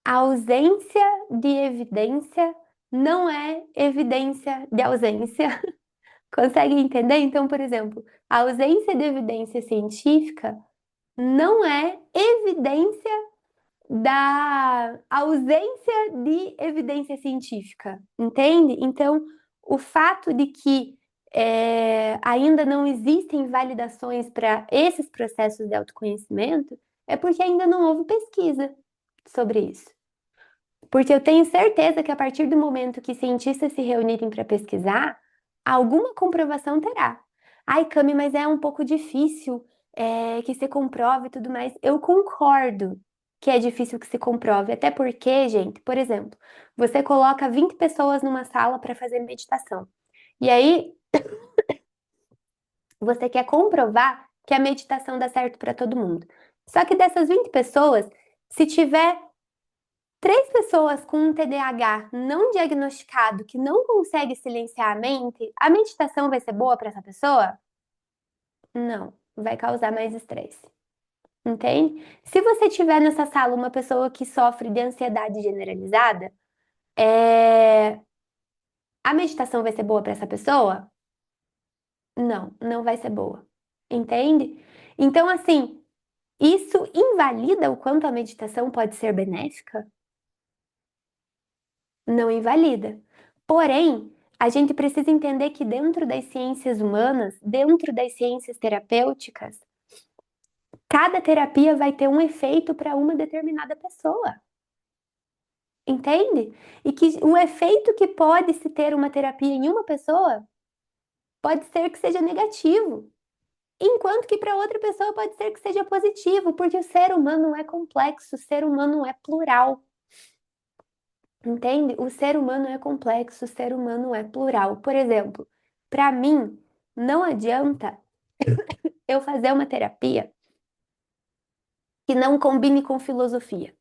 a ausência de evidência não é evidência de ausência. Consegue entender? Então, por exemplo, a ausência de evidência científica não é evidência da ausência de evidência científica, entende? Então, o fato de que ainda não existem validações para esses processos de autoconhecimento é porque ainda não houve pesquisa sobre isso. Porque eu tenho certeza que a partir do momento que cientistas se reunirem para pesquisar, alguma comprovação terá. Ai, Cami, mas é um pouco difícil que se comprove e tudo mais. Eu concordo que é difícil que se comprove, até porque, gente, por exemplo, você coloca 20 pessoas numa sala para fazer meditação. E aí você quer comprovar que a meditação dá certo para todo mundo. Só que dessas 20 pessoas, se tiver 3 pessoas com um TDAH não diagnosticado que não consegue silenciar a mente, a meditação vai ser boa para essa pessoa? Não, vai causar mais estresse. Entende? Se você tiver nessa sala uma pessoa que sofre de ansiedade generalizada, a meditação vai ser boa para essa pessoa? não vai ser boa. Entende? Então, assim, isso invalida o quanto a meditação pode ser benéfica? Não invalida. Porém, a gente precisa entender que dentro das ciências humanas, dentro das ciências terapêuticas, cada terapia vai ter um efeito para uma determinada pessoa. Entende? E que o efeito que pode se ter uma terapia em uma pessoa pode ser que seja negativo, enquanto que para outra pessoa pode ser que seja positivo, porque o ser humano é complexo, o ser humano é plural. Entende? O ser humano é complexo, o ser humano é plural. Por exemplo, para mim, não adianta eu fazer uma terapia que não combine com filosofia,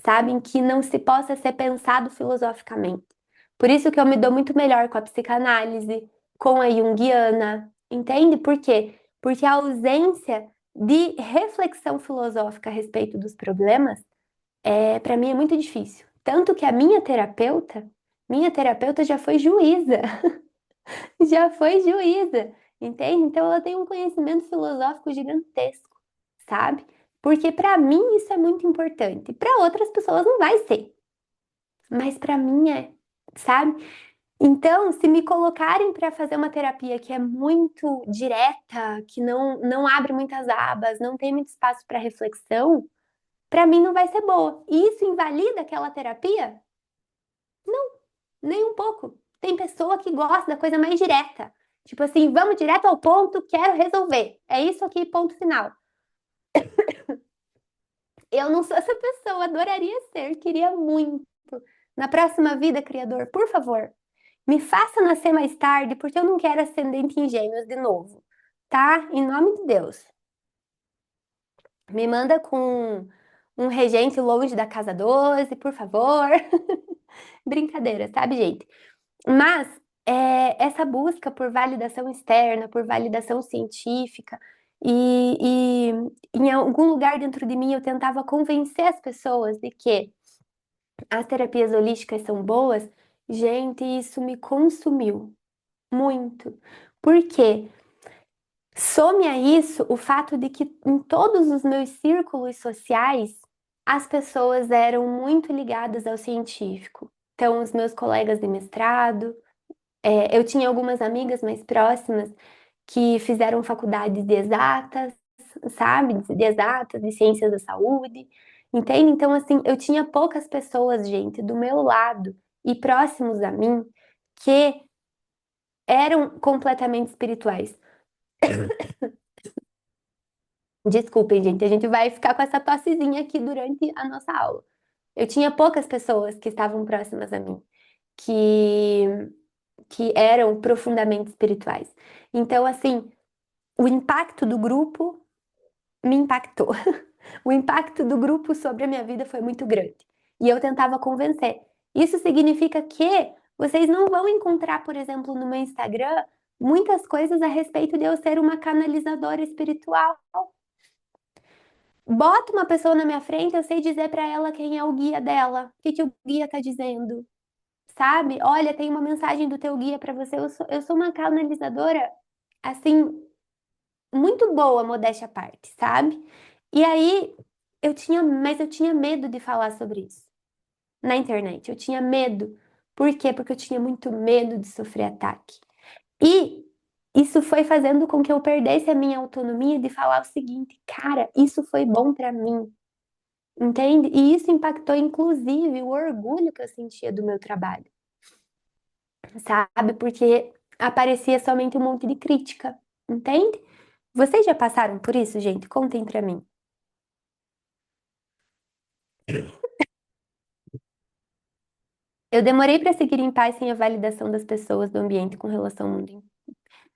sabem? Que não se possa ser pensado filosoficamente. Por isso que eu me dou muito melhor com a psicanálise, com a junguiana, entende? Por quê? Porque a ausência de reflexão filosófica a respeito dos problemas, para mim é muito difícil. Tanto que a minha terapeuta já foi juíza, já foi juíza, entende? Então ela tem um conhecimento filosófico gigantesco, sabe? Porque para mim isso é muito importante. Para outras pessoas não vai ser, mas para mim é, sabe? Então, se me colocarem para fazer uma terapia que é muito direta, que não abre muitas abas, não tem muito espaço para reflexão, para mim não vai ser boa. E isso invalida aquela terapia? Nem um pouco. Tem pessoa que gosta da coisa mais direta. Tipo assim, vamos direto ao ponto, quero resolver. É isso aqui, ponto final. Eu não sou essa pessoa, adoraria ser, queria muito. Na próxima vida, Criador, por favor, me faça nascer mais tarde, porque eu não quero ascendente em gêmeos de novo. Tá? Em nome de Deus. Me manda com um regente longe da casa 12, por favor. Brincadeira, sabe, gente? Mas essa busca por validação externa, por validação científica, e em algum lugar dentro de mim eu tentava convencer as pessoas de que as terapias holísticas são boas, gente, isso me consumiu muito. Por quê? Some a isso o fato de que em todos os meus círculos sociais as pessoas eram muito ligadas ao científico. Então, os meus colegas de mestrado, eu tinha algumas amigas mais próximas que fizeram faculdade de exatas, sabe? De exatas, de ciências da saúde, entende? Então, assim, eu tinha poucas pessoas, gente, do meu lado e próximos a mim que eram completamente espirituais. Desculpem, gente, a gente vai ficar com essa tossezinha aqui durante a nossa aula. Eu tinha poucas pessoas que estavam próximas a mim, que, que eram profundamente espirituais. Então, assim, o impacto do grupo me impactou. O impacto do grupo sobre a minha vida foi muito grande. E eu tentava convencer. Isso significa que vocês não vão encontrar, por exemplo, no meu Instagram, muitas coisas a respeito de eu ser uma canalizadora espiritual. Bota uma pessoa na minha frente, eu sei dizer para ela quem é o guia dela, o que que o guia tá dizendo, sabe? Olha, tem uma mensagem do teu guia para você. Eu sou uma canalizadora, assim, muito boa, modéstia à parte, sabe? E aí mas eu tinha medo de falar sobre isso na internet. Eu tinha medo. Por quê? Porque eu tinha muito medo de sofrer ataque. E isso foi fazendo com que eu perdesse a minha autonomia de falar o seguinte, cara, isso foi bom pra mim, entende? E isso impactou inclusive o orgulho que eu sentia do meu trabalho, sabe? Porque aparecia somente um monte de crítica, entende? Vocês já passaram por isso, gente? Contem pra mim. Eu demorei pra seguir em paz sem a validação das pessoas do ambiente com relação ao mundo.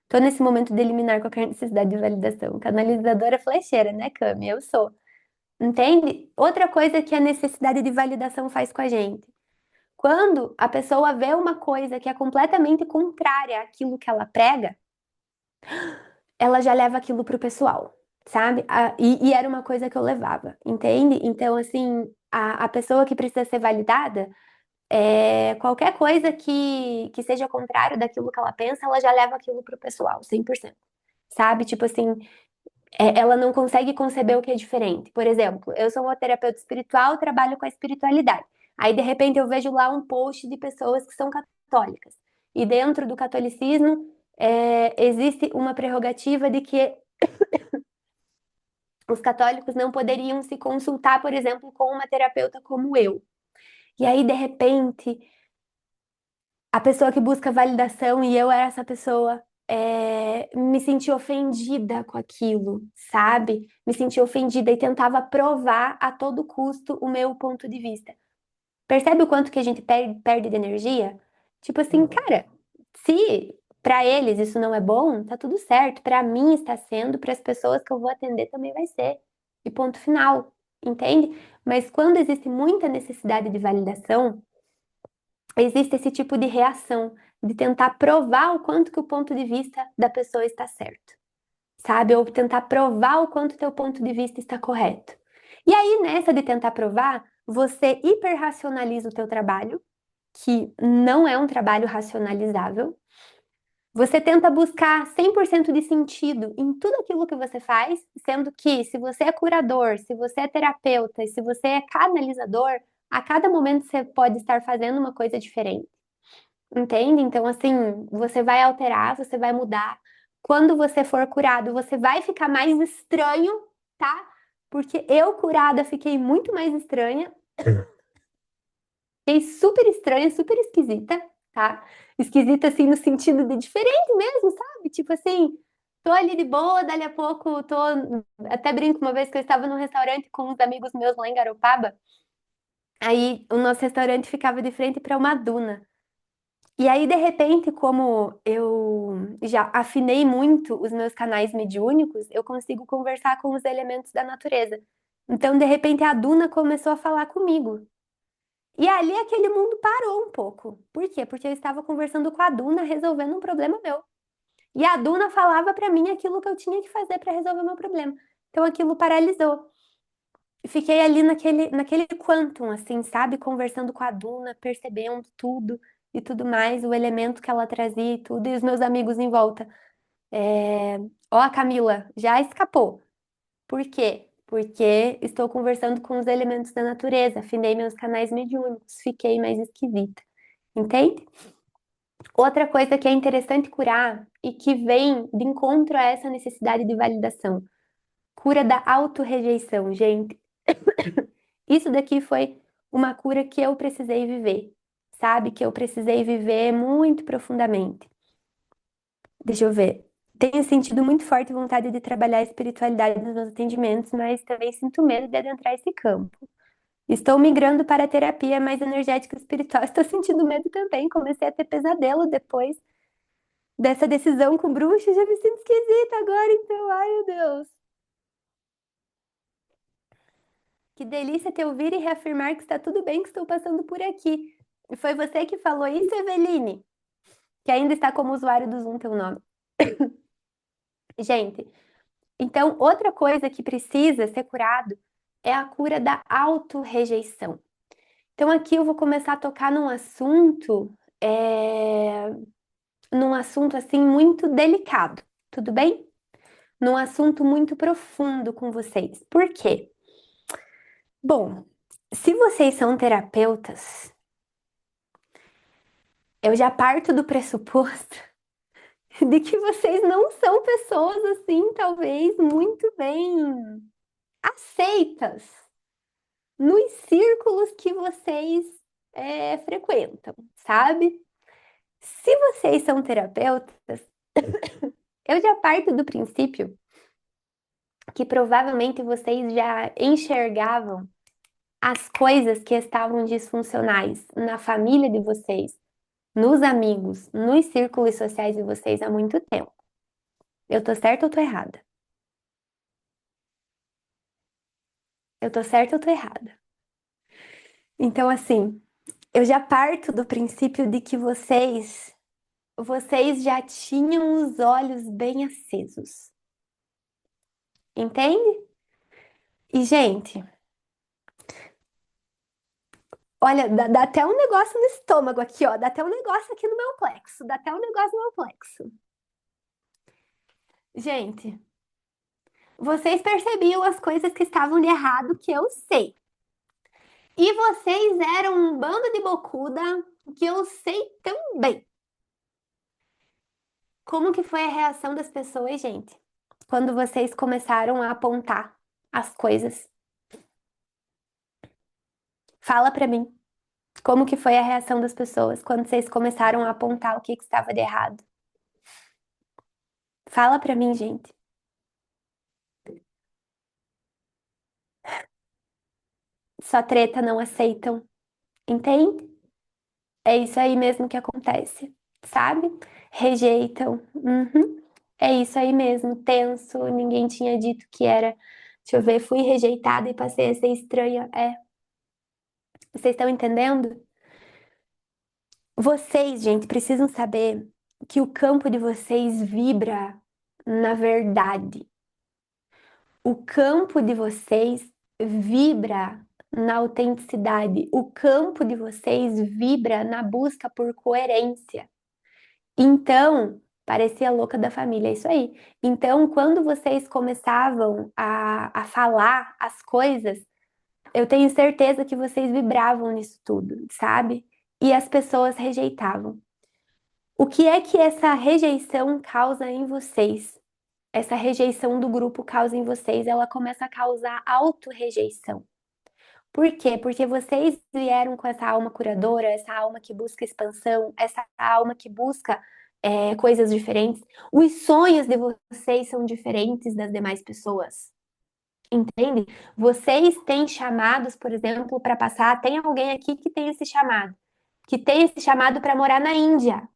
Tô nesse momento de eliminar qualquer necessidade de validação. Canalizadora flecheira, né, Cami? Eu sou. Entende? Outra coisa que a necessidade de validação faz com a gente. Quando a pessoa vê uma coisa que é completamente contrária àquilo que ela prega, ela já leva aquilo pro pessoal, sabe? E era uma coisa que eu levava, entende? Então, assim, a pessoa que precisa ser validada, qualquer coisa que seja contrário daquilo que ela pensa, ela já leva aquilo pro pessoal, 100%. Sabe? Tipo assim, ela não consegue conceber o que é diferente. Por exemplo, eu sou uma terapeuta espiritual, trabalho com a espiritualidade. Aí, de repente, eu vejo lá um post de pessoas que são católicas. E dentro do catolicismo, existe uma prerrogativa de que os católicos não poderiam se consultar, por exemplo, com uma terapeuta como eu. E aí, de repente, a pessoa que busca validação, e eu era essa pessoa, me senti ofendida com aquilo, sabe? Me senti ofendida e tentava provar a todo custo o meu ponto de vista. Percebe o quanto que a gente perde de energia? Tipo assim, cara, se para eles isso não é bom, tá tudo certo. Para mim está sendo, para as pessoas que eu vou atender também vai ser. E ponto final, entende? Mas quando existe muita necessidade de validação, existe esse tipo de reação, de tentar provar o quanto que o ponto de vista da pessoa está certo, sabe? Ou tentar provar o quanto o teu ponto de vista está correto. E aí, nessa de tentar provar, você hiperracionaliza o teu trabalho, que não é um trabalho racionalizável. Você tenta buscar 100% de sentido em tudo aquilo que você faz, sendo que se você é curador, se você é terapeuta e se você é canalizador, a cada momento você pode estar fazendo uma coisa diferente. Entende? Então, assim, você vai alterar, você vai mudar. Quando você for curado, você vai ficar mais estranho, tá? Porque eu curada fiquei muito mais estranha. Fiquei super estranha, super esquisita, tá? Esquisita, assim, no sentido de diferente mesmo, sabe? Tipo assim, tô ali de boa, dali a pouco tô. Até brinco uma vez que eu estava num restaurante com uns amigos meus lá em Garopaba. Aí o nosso restaurante ficava de frente para uma duna. E aí, de repente, como eu já afinei muito os meus canais mediúnicos, eu consigo conversar com os elementos da natureza. Então, de repente, a Duna começou a falar comigo. E ali aquele mundo parou um pouco. Por quê? Porque eu estava conversando com a Duna, resolvendo um problema meu. E a Duna falava para mim aquilo que eu tinha que fazer para resolver o meu problema. Então, aquilo paralisou. Fiquei ali naquele quantum, assim, sabe? Conversando com a Duna, percebendo tudo e tudo mais, o elemento que ela trazia e tudo, e os meus amigos em volta. Ó, a Camila, já escapou. Por quê? Porque estou conversando com os elementos da natureza, afinei meus canais mediúnicos, fiquei mais esquisita. Entende? Outra coisa que é interessante curar e que vem de encontro a essa necessidade de validação. Cura da autorrejeição, gente. Isso daqui foi uma cura que eu precisei viver, sabe? Que eu precisei viver muito profundamente. Deixa eu ver. Tenho sentido muito forte vontade de trabalhar a espiritualidade nos meus atendimentos, mas também sinto medo de adentrar esse campo. Estou migrando para a terapia mais energética e espiritual. Estou sentindo medo também. Comecei a ter pesadelo depois dessa decisão com o bruxo. Já me sinto esquisita agora, então. Ai, meu Deus. Que delícia te ouvir e reafirmar que está tudo bem que estou passando por aqui. E foi você que falou isso, Eveline? Que ainda está como usuário do Zoom, teu nome. Gente, então outra coisa que precisa ser curado é a cura da autorrejeição. Então aqui eu vou começar a tocar num assunto assim muito delicado, tudo bem? Num assunto muito profundo com vocês. Por quê? Bom, se vocês são terapeutas, eu já parto do pressuposto de que vocês não são pessoas assim, talvez muito bem aceitas nos círculos que vocês frequentam, sabe? Se vocês são terapeutas, eu já parto do princípio que provavelmente vocês já enxergavam as coisas que estavam disfuncionais na família de vocês, nos amigos, nos círculos sociais de vocês há muito tempo. Eu tô certa ou tô errada? Eu tô certa ou tô errada? Então, assim, eu já parto do princípio de que vocês já tinham os olhos bem acesos. Entende? E, gente, Olha, dá até um negócio no estômago aqui, ó. Dá até um negócio aqui no meu plexo. Dá até um negócio no meu plexo. Gente, vocês percebiam as coisas que estavam de errado, que eu sei. E vocês eram um bando de bocuda, que eu sei também. Como que foi a reação das pessoas, gente? Quando vocês começaram a apontar as coisas? Fala pra mim. Como que foi a reação das pessoas quando vocês começaram a apontar o que estava de errado? Fala pra mim, gente. Só treta não aceitam, entende? É isso aí mesmo que acontece, sabe? Rejeitam. Uhum. É isso aí mesmo, tenso. Ninguém tinha dito que era. Deixa eu ver, fui rejeitada e passei a ser estranha. É, vocês estão entendendo? Vocês, gente, precisam saber que o campo de vocês vibra na verdade. O campo de vocês vibra na autenticidade. O campo de vocês vibra na busca por coerência. Então, parecia a louca da família, é isso aí. Então, quando vocês começavam a falar as coisas, eu tenho certeza que vocês vibravam nisso tudo, sabe? E as pessoas rejeitavam. O que é que essa rejeição causa em vocês? Essa rejeição do grupo causa em vocês, ela começa a causar auto-rejeição. Por quê? Porque vocês vieram com essa alma curadora, essa alma que busca expansão, essa alma que busca coisas diferentes. Os sonhos de vocês são diferentes das demais pessoas. Entende? Vocês têm chamados, por exemplo, para passar. Tem alguém aqui que tem esse chamado, para morar na Índia.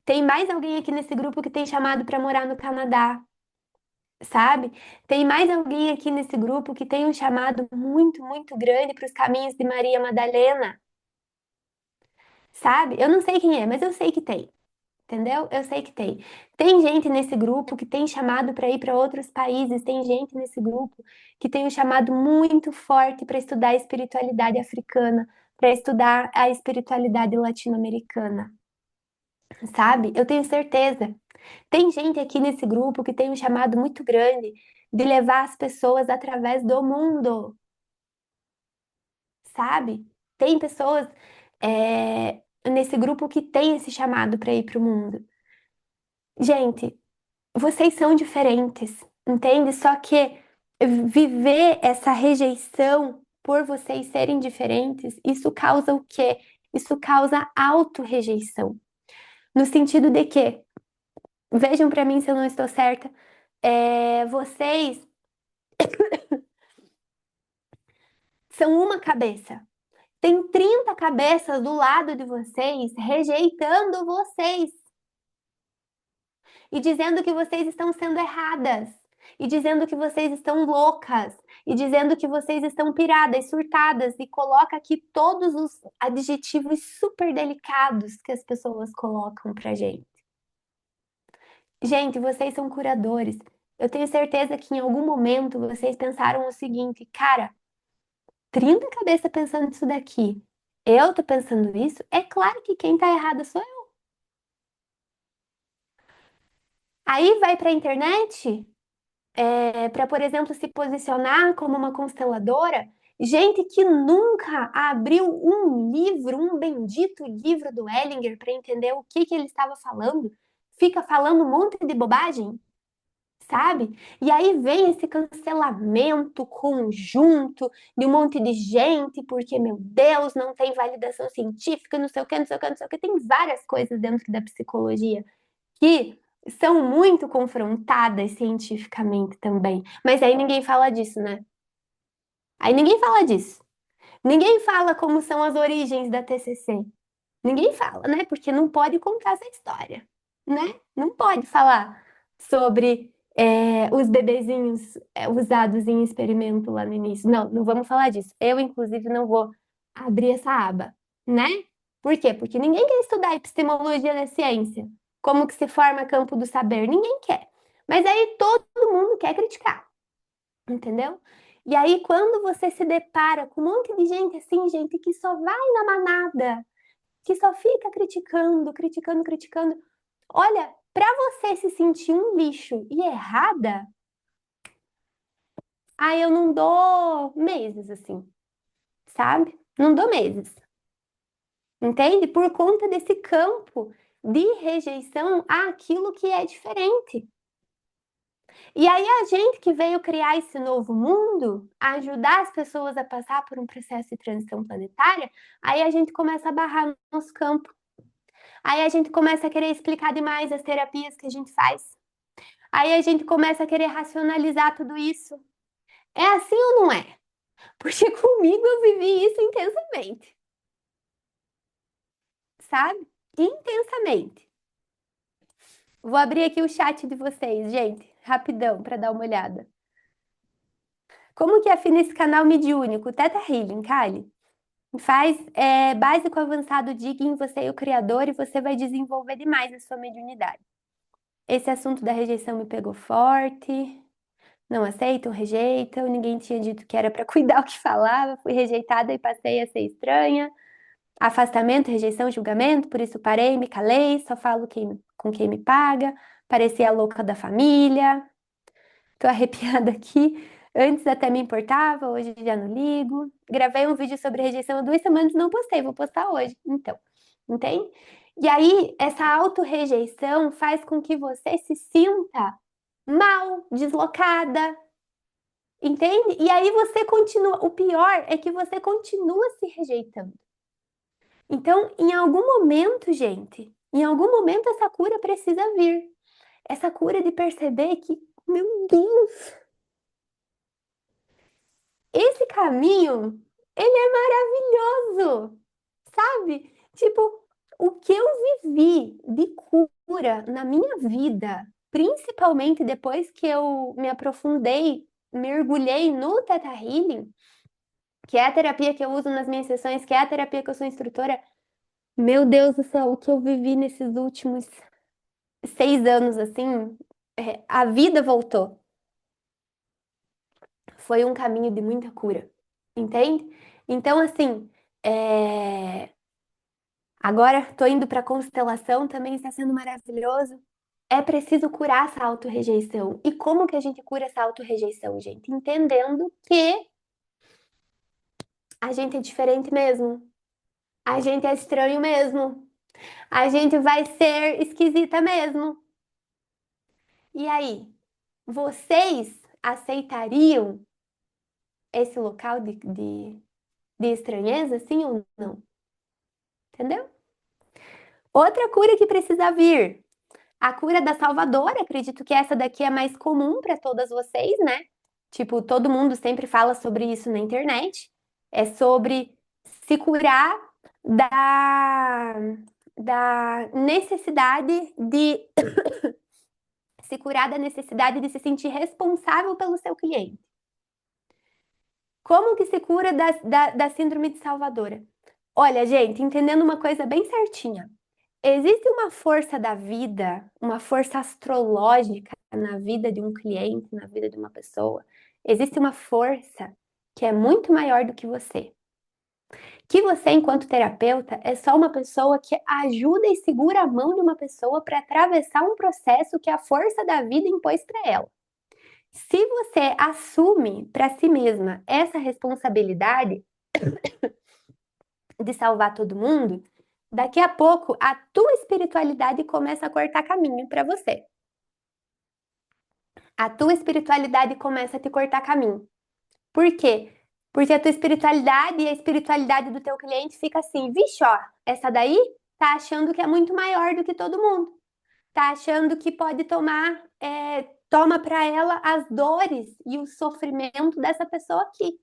Tem mais alguém aqui nesse grupo que tem chamado para morar no Canadá, sabe? Tem mais alguém aqui nesse grupo que tem um chamado muito, muito grande para os caminhos de Maria Madalena, sabe? Eu não sei quem é, mas eu sei que tem. Entendeu? Eu sei que tem. Tem gente nesse grupo que tem chamado para ir para outros países, tem gente nesse grupo que tem um chamado muito forte para estudar a espiritualidade africana, para estudar a espiritualidade latino-americana, sabe? Eu tenho certeza. Tem gente aqui nesse grupo que tem um chamado muito grande de levar as pessoas através do mundo, sabe? Tem pessoas nesse grupo que tem esse chamado para ir para o mundo. Gente, vocês são diferentes, entende? Só que viver essa rejeição por vocês serem diferentes, isso causa o quê? Isso causa auto-rejeição. No sentido de que, vejam para mim se eu não estou certa, vocês são uma cabeça. Tem 30 cabeças do lado de vocês rejeitando vocês e dizendo que vocês estão sendo erradas, e dizendo que vocês estão loucas, e dizendo que vocês estão piradas, surtadas, e coloca aqui todos os adjetivos super delicados que as pessoas colocam pra gente. Gente, vocês são curadores. Eu tenho certeza que em algum momento vocês pensaram o seguinte, cara, 30 cabeças pensando nisso daqui. Eu tô pensando isso? É claro que quem tá errado sou eu. Aí vai pra internet, para, por exemplo, se posicionar como uma consteladora, gente que nunca abriu um livro, um bendito livro do Ellinger para entender o que ele estava falando, fica falando um monte de bobagem, sabe? E aí vem esse cancelamento conjunto de um monte de gente, porque, meu Deus, não tem validação científica, não sei o que, não sei o que, não sei o que. Tem várias coisas dentro da psicologia que são muito confrontadas cientificamente também. Mas aí ninguém fala disso, né? Aí ninguém fala disso. Ninguém fala como são as origens da TCC. Ninguém fala, né? Porque não pode contar essa história, né? Não pode falar sobre os bebezinhos usados em experimento lá no início. Não, não vamos falar disso. Eu, inclusive, não vou abrir essa aba, né? Por quê? Porque ninguém quer estudar epistemologia da ciência. Como que se forma campo do saber? Ninguém quer. Mas aí todo mundo quer criticar, entendeu? E aí, quando você se depara com um monte de gente assim, gente, que só vai na manada, que só fica criticando, criticando, criticando, olha, para você se sentir um lixo e errada, aí eu não dou meses, assim, sabe? Não dou meses. Entende? Por conta desse campo de rejeição àquilo que é diferente. E aí a gente que veio criar esse novo mundo, ajudar as pessoas a passar por um processo de transição planetária, aí a gente começa a barrar no nosso campo. Aí a gente começa a querer explicar demais as terapias que a gente faz. Aí a gente começa a querer racionalizar tudo isso. É assim ou não é? Porque comigo eu vivi isso intensamente, sabe? Intensamente. Vou abrir aqui o chat de vocês, gente, rapidão, para dar uma olhada. Como que afina esse canal mediúnico? Teta Healing, Kali. Faz básico, avançado, digging, você é o criador e você vai desenvolver demais a sua mediunidade. Esse assunto da rejeição me pegou forte. Não aceitam, rejeitam. Ninguém tinha dito que era para cuidar o que falava. Fui rejeitada e passei a ser estranha. Afastamento, rejeição, julgamento. Por isso parei, me calei. Só falo com quem me paga. Parecia a louca da família. Tô arrepiada aqui. Antes até me importava, hoje já não ligo. Gravei um vídeo sobre rejeição há 2 semanas e não postei, vou postar hoje. Então, entende? E aí, essa autorrejeição faz com que você se sinta mal, deslocada, entende? E aí você continua. O pior é que você continua se rejeitando. Então, em algum momento, gente, em algum momento essa cura precisa vir. Essa cura de perceber que, meu Deus, esse caminho, ele é maravilhoso, sabe? Tipo, o que eu vivi de cura na minha vida, principalmente depois que eu me aprofundei, mergulhei no Theta Healing, que é a terapia que eu uso nas minhas sessões, que é a terapia que eu sou instrutora. Meu Deus do céu, o que eu vivi nesses últimos 6 anos, assim, a vida voltou. Foi um caminho de muita cura, entende? Então, assim, agora tô indo para constelação, também está sendo maravilhoso. É preciso curar essa autorrejeição. E como que a gente cura essa autorrejeição, gente? Entendendo que a gente é diferente mesmo. A gente é estranho mesmo. A gente vai ser esquisita mesmo. E aí, vocês aceitariam esse local de estranheza, sim ou não? Entendeu? Outra cura que precisa vir. A cura da Salvadora, acredito que essa daqui é mais comum para todas vocês, né? Tipo, todo mundo sempre fala sobre isso na internet. É sobre se curar da, da necessidade de se curar da necessidade de se sentir responsável pelo seu cliente. Como que se cura da síndrome de Salvadora? Olha, gente, entendendo uma coisa bem certinha. Existe uma força da vida, uma força astrológica na vida de um cliente, na vida de uma pessoa. Existe uma força que é muito maior do que você. Que você, enquanto terapeuta, é só uma pessoa que ajuda e segura a mão de uma pessoa para atravessar um processo que a força da vida impôs para ela. Se você assume para si mesma essa responsabilidade de salvar todo mundo, daqui a pouco a tua espiritualidade começa a cortar caminho para você. A tua espiritualidade começa a te cortar caminho. Por quê? Porque a tua espiritualidade e a espiritualidade do teu cliente fica assim, vixe, ó, essa daí tá achando que é muito maior do que todo mundo. Tá achando que pode toma para ela as dores e o sofrimento dessa pessoa aqui.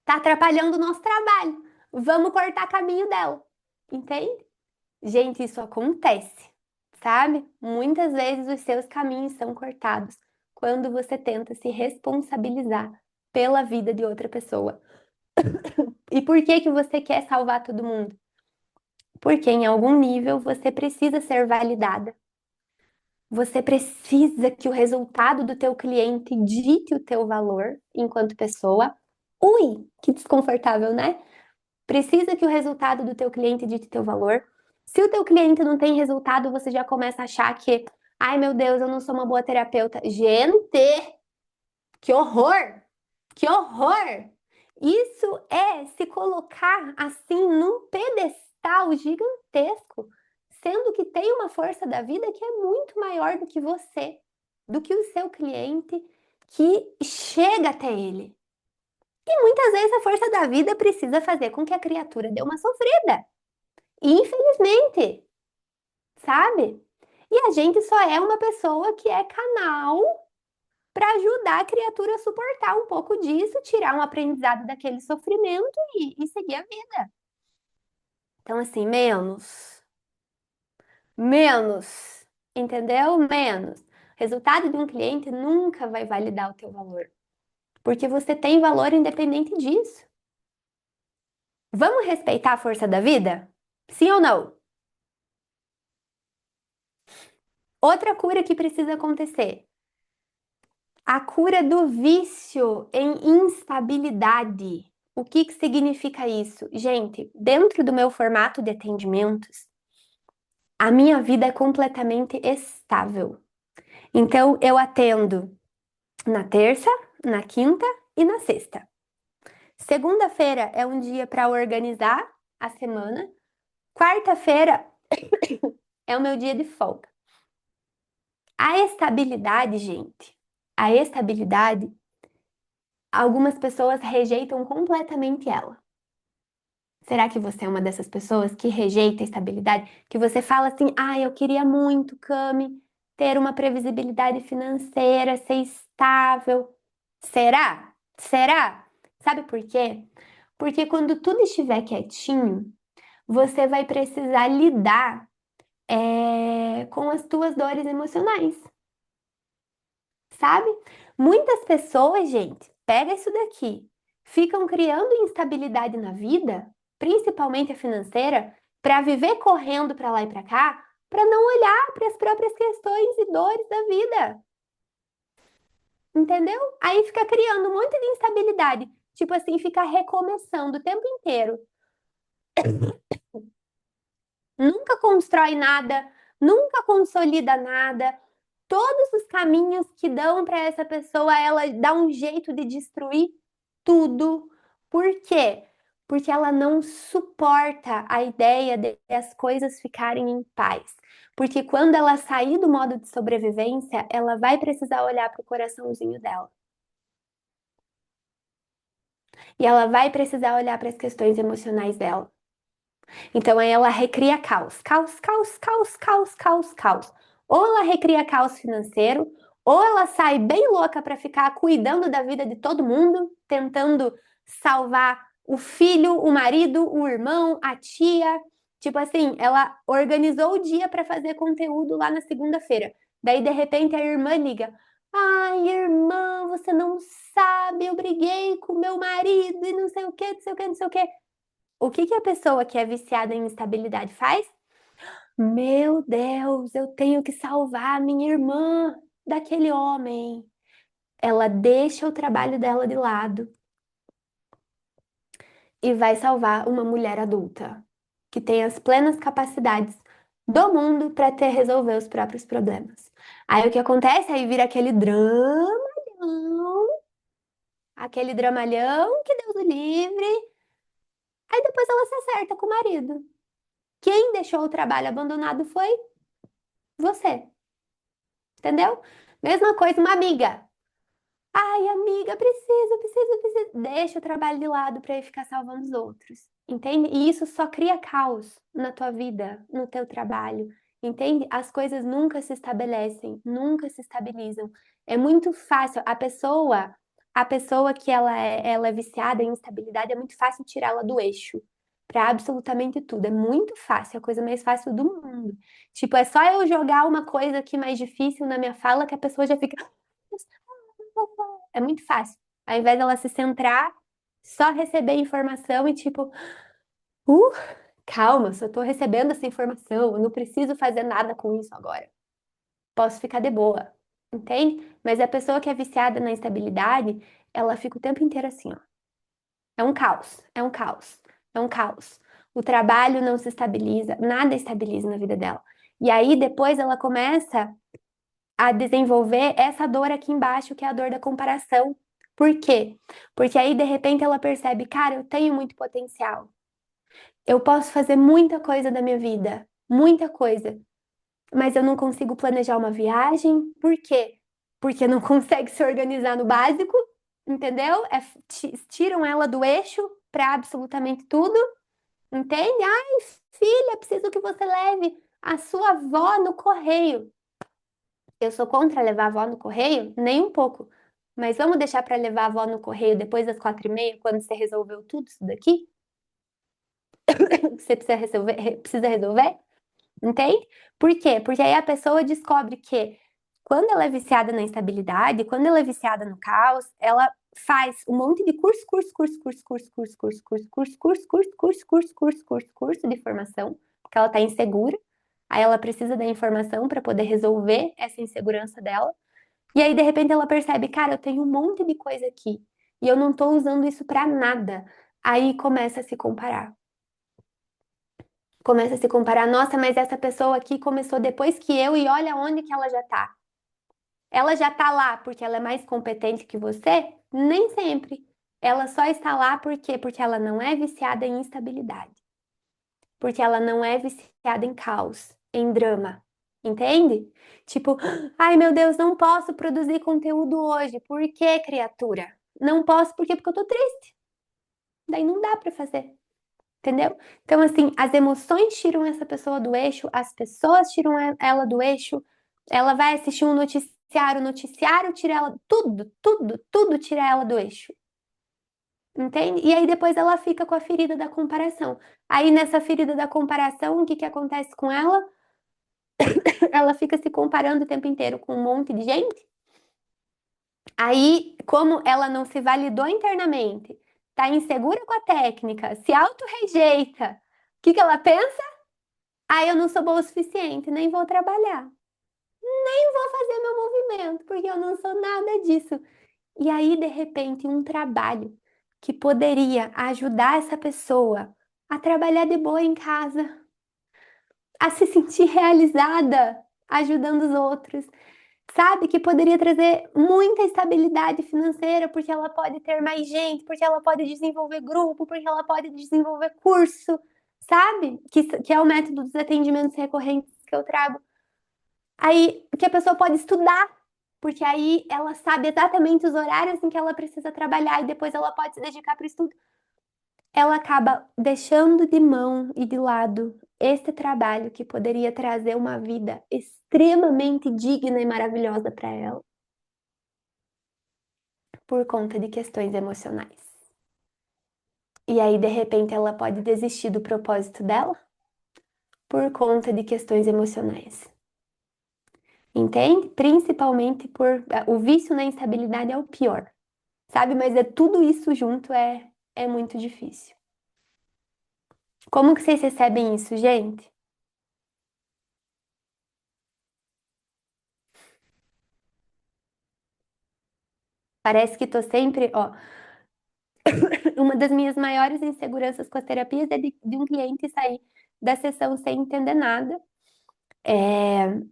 Tá atrapalhando o nosso trabalho. Vamos cortar caminho dela. Entende? Gente, isso acontece, sabe? Muitas vezes os seus caminhos são cortados quando você tenta se responsabilizar pela vida de outra pessoa. E por que que você quer salvar todo mundo? Porque em algum nível você precisa ser validada. Você precisa que o resultado do teu cliente dite o teu valor enquanto pessoa. Ui, que desconfortável, né? Precisa que o resultado do teu cliente dite teu valor. Se o teu cliente não tem resultado, você já começa a achar que, ai meu Deus, eu não sou uma boa terapeuta. Gente, que horror! Que horror! Isso é se colocar assim num pedestal gigantesco, sendo que tem uma força da vida que é muito maior do que você, do que o seu cliente que chega até ele. E muitas vezes a força da vida precisa fazer com que a criatura dê uma sofrida. Infelizmente, sabe? E a gente só é uma pessoa que é canal para ajudar a criatura a suportar um pouco disso, tirar um aprendizado daquele sofrimento e seguir a vida. Então, assim, menos, entendeu? Menos. Resultado de um cliente nunca vai validar o teu valor, porque você tem valor independente disso. Vamos respeitar a força da vida? Sim ou não? Outra cura que precisa acontecer. A cura do vício em instabilidade. O que que significa isso? Gente, dentro do meu formato de atendimentos, a minha vida é completamente estável. Então, eu atendo na terça, na quinta e na sexta. Segunda-feira é um dia para organizar a semana. Quarta-feira é o meu dia de folga. A estabilidade, gente, a estabilidade, algumas pessoas rejeitam completamente ela. Será que você é uma dessas pessoas que rejeita a estabilidade? Que você fala assim, ah, eu queria muito, Cami, ter uma previsibilidade financeira, ser estável. Será? Será? Sabe por quê? Porque quando tudo estiver quietinho, você vai precisar lidar com as tuas dores emocionais, sabe? Muitas pessoas, gente, pega isso daqui, ficam criando instabilidade na vida, principalmente a financeira, para viver correndo para lá e para cá, para não olhar para as próprias questões e dores da vida, entendeu? Aí fica criando um monte de instabilidade, tipo assim, fica recomeçando o tempo inteiro. Nunca constrói nada, nunca consolida nada. Todos os caminhos que dão para essa pessoa, ela dá um jeito de destruir tudo. Por quê? Porque ela não suporta a ideia de as coisas ficarem em paz. Porque quando ela sair do modo de sobrevivência, ela vai precisar olhar para o coraçãozinho dela. E ela vai precisar olhar para as questões emocionais dela. Então aí ela recria caos, caos, caos, caos, caos, caos, caos. Ou ela recria caos financeiro, ou ela sai bem louca para ficar cuidando da vida de todo mundo, tentando salvar o filho, o marido, o irmão, a tia. Tipo assim, ela organizou o dia para fazer conteúdo lá na segunda-feira. Daí de repente a irmã liga: "Ai, irmã, você não sabe, eu briguei com meu marido e não sei o que, não sei o que, não sei o que." O que que a pessoa que é viciada em instabilidade faz? Meu Deus, eu tenho que salvar a minha irmã daquele homem. Ela deixa o trabalho dela de lado e vai salvar uma mulher adulta que tem as plenas capacidades do mundo para ter resolver os próprios problemas. Aí o que acontece? Aí vira aquele dramalhão que Deus o livre. Aí depois ela se acerta com o marido. Quem deixou o trabalho abandonado foi você. Entendeu? Mesma coisa, uma amiga. Ai, amiga, preciso. Deixa o trabalho de lado para ir ficar salvando os outros. Entende? E isso só cria caos na tua vida, no teu trabalho. Entende? As coisas nunca se estabelecem, nunca se estabilizam. É muito fácil. A pessoa que ela é viciada em instabilidade, é muito fácil tirá-la do eixo para absolutamente tudo. É muito fácil, é a coisa mais fácil do mundo. Tipo, é só eu jogar uma coisa aqui mais difícil na minha fala que a pessoa já fica. É muito fácil. Ao invés dela se centrar, só receber informação e tipo, uh, calma, só tô recebendo essa informação, eu não preciso fazer nada com isso agora. posso ficar de boa, entende? Mas a pessoa que é viciada na instabilidade, ela fica o tempo inteiro assim, ó. É um caos, é um caos, é um caos. O trabalho não se estabiliza, nada estabiliza na vida dela. E aí depois ela começa a desenvolver essa dor aqui embaixo, que é a dor da comparação. Por quê? Porque aí de repente ela percebe, cara, eu tenho muito potencial. Eu posso fazer muita coisa da minha vida, muita coisa, mas eu não consigo planejar uma viagem. Por quê? Porque não consegue se organizar no básico, entendeu? Tiram ela do eixo para absolutamente tudo, entende? Ai, filha, preciso que você leve a sua avó no correio. Eu sou contra levar a avó no correio? Nem um pouco. Mas vamos deixar para levar a avó no correio depois das 4h30, quando você resolveu tudo isso daqui? Que você precisa resolver? Entende? Por quê? Porque aí a pessoa descobre que quando ela é viciada na instabilidade, quando ela é viciada no caos, ela faz um monte de curso de formação, porque ela tá insegura. Aí ela precisa da informação para poder resolver essa insegurança dela. E aí, de repente, ela percebe, cara, eu tenho um monte de coisa aqui e eu não tô usando isso para nada. Aí começa a se comparar. Começa a se comparar, nossa, mas essa pessoa aqui começou depois que eu e olha onde que ela já tá. Ela já tá lá porque ela é mais competente que você? Nem sempre. Ela só está lá por quê? Porque ela não é viciada em instabilidade. Porque ela não é viciada em caos, em drama. Entende? Tipo, ai meu Deus, não posso produzir conteúdo hoje. Por quê, criatura? Não posso porque eu tô triste. Daí não dá pra fazer. Entendeu? Então, assim, as emoções tiram essa pessoa do eixo, as pessoas tiram ela do eixo, ela vai assistir um noticiário, o noticiário tira ela, tudo tira ela do eixo. Entende? E aí depois ela fica com a ferida da comparação. Aí nessa ferida da comparação, o que que acontece com ela? Ela fica se comparando o tempo inteiro com um monte de gente. Aí, como ela não se validou internamente, tá insegura com a técnica, se auto-rejeita, o que que ela pensa? Ah, eu não sou boa o suficiente, nem vou trabalhar, nem vou fazer meu movimento, porque eu não sou nada disso. E aí, de repente, um trabalho que poderia ajudar essa pessoa a trabalhar de boa em casa, a se sentir realizada ajudando os outros, sabe? Que poderia trazer muita estabilidade financeira, porque ela pode ter mais gente, porque ela pode desenvolver grupo, porque ela pode desenvolver curso, sabe? Que é o método dos atendimentos recorrentes que eu trago. Aí, que a pessoa pode estudar, porque aí ela sabe exatamente os horários em que ela precisa trabalhar e depois ela pode se dedicar para o estudo. Ela acaba deixando de mão e de lado esse trabalho que poderia trazer uma vida extremamente digna e maravilhosa para ela, por conta de questões emocionais. E aí, de repente, ela pode desistir do propósito dela por conta de questões emocionais. Entende? Principalmente por o vício na instabilidade é o pior, sabe? Mas é tudo isso junto é muito difícil. Como que vocês recebem isso, gente? Parece que tô sempre, ó, uma das minhas maiores inseguranças com as terapias é de um cliente sair da sessão sem entender nada.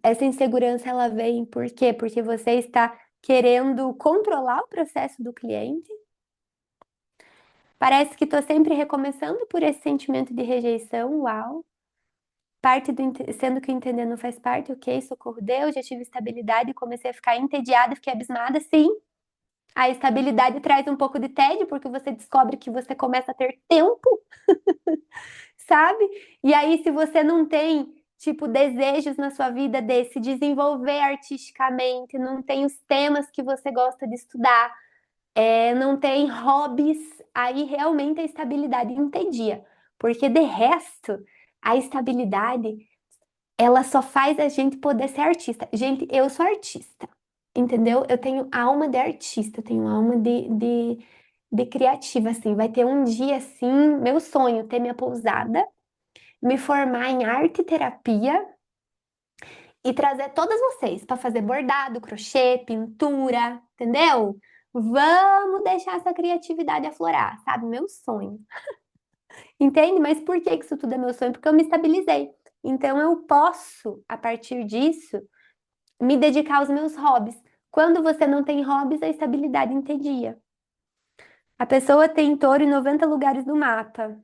Essa insegurança ela vem por quê? Porque você está querendo controlar o processo do cliente. Parece que estou sempre recomeçando por esse sentimento de rejeição, uau. Sendo que o entender não faz parte, ok, socorro Deus, já tive estabilidade e comecei a ficar entediada, fiquei abismada, sim. A estabilidade traz um pouco de tédio, porque você descobre que você começa a ter tempo, sabe? E aí, se você não tem, tipo, desejos na sua vida de se desenvolver artisticamente, não tem os temas que você gosta de estudar, não tem hobbies, aí realmente a estabilidade entedia. Porque de resto, a estabilidade, ela só faz a gente poder ser artista. Gente, eu sou artista, entendeu? Eu tenho alma de artista, eu tenho alma de criativa, assim. Vai ter um dia, assim, meu sonho, ter minha pousada, me formar em arte e terapia e trazer todas vocês para fazer bordado, crochê, pintura, entendeu? Vamos deixar essa criatividade aflorar, sabe? Meu sonho. Entende? Mas por que isso tudo é meu sonho? Porque eu me estabilizei. Então eu posso, a partir disso, me dedicar aos meus hobbies. Quando você não tem hobbies, a estabilidade entedia. A pessoa tem touro em 90 lugares do mapa.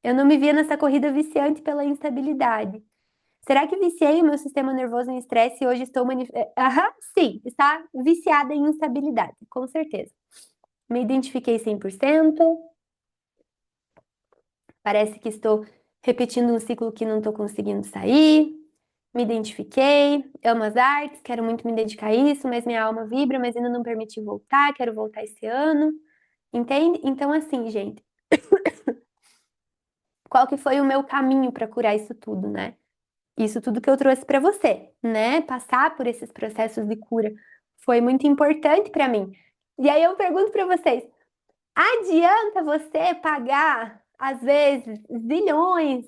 Eu não me via nessa corrida viciante pela instabilidade. Será que viciei o meu sistema nervoso em estresse e hoje estou Aham, sim, está viciada em instabilidade, com certeza. Me identifiquei 100%. Parece que estou repetindo um ciclo que não estou conseguindo sair. Me identifiquei, amo as artes, quero muito me dedicar a isso, mas minha alma vibra, mas ainda não permiti voltar, quero voltar esse ano. Entende? Então, assim, gente, qual que foi o meu caminho para curar isso tudo, né? Isso tudo que eu trouxe para você, né? Passar por esses processos de cura foi muito importante para mim. E aí eu pergunto para vocês: adianta você pagar, às vezes, zilhões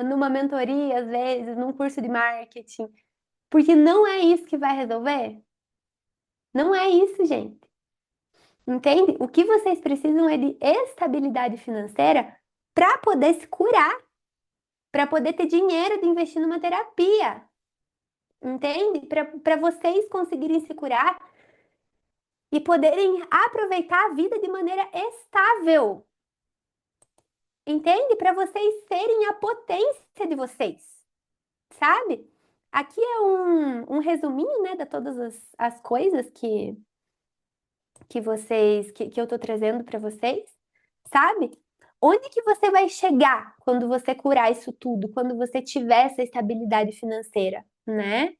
numa mentoria, às vezes, num curso de marketing, porque não é isso que vai resolver? Não é isso, gente. Entende? O que vocês precisam é de estabilidade financeira para poder se curar, para poder ter dinheiro de investir numa terapia. Entende? Para vocês conseguirem se curar e poderem aproveitar a vida de maneira estável. Entende? Para vocês serem a potência de vocês, sabe? Aqui é um resuminho, né, de todas as coisas que eu tô trazendo para vocês, sabe? Onde que você vai chegar quando você curar isso tudo, quando você tiver essa estabilidade financeira, né?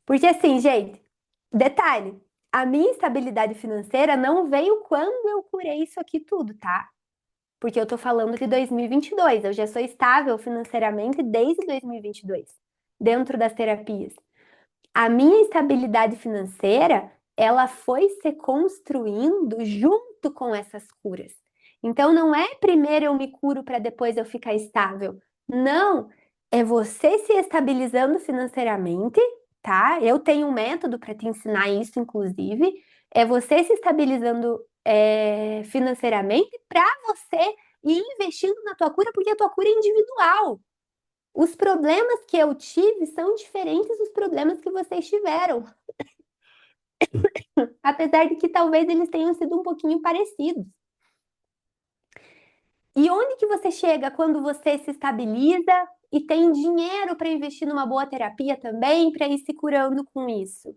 Porque assim, gente, detalhe, a minha estabilidade financeira não veio quando eu curei isso aqui tudo, tá? Porque eu tô falando de 2022, eu já sou estável financeiramente desde 2022, dentro das terapias. A minha estabilidade financeira, ela foi se construindo junto com essas curas. Então, não é primeiro eu me curo para depois eu ficar estável. Não, é você se estabilizando financeiramente, tá? Eu tenho um método para te ensinar isso, inclusive. É você se estabilizando financeiramente para você ir investindo na tua cura, porque a tua cura é individual. Os problemas que eu tive são diferentes dos problemas que vocês tiveram, apesar de que talvez eles tenham sido um pouquinho parecidos. E onde que você chega quando você se estabiliza e tem dinheiro para investir numa boa terapia também, para ir se curando com isso?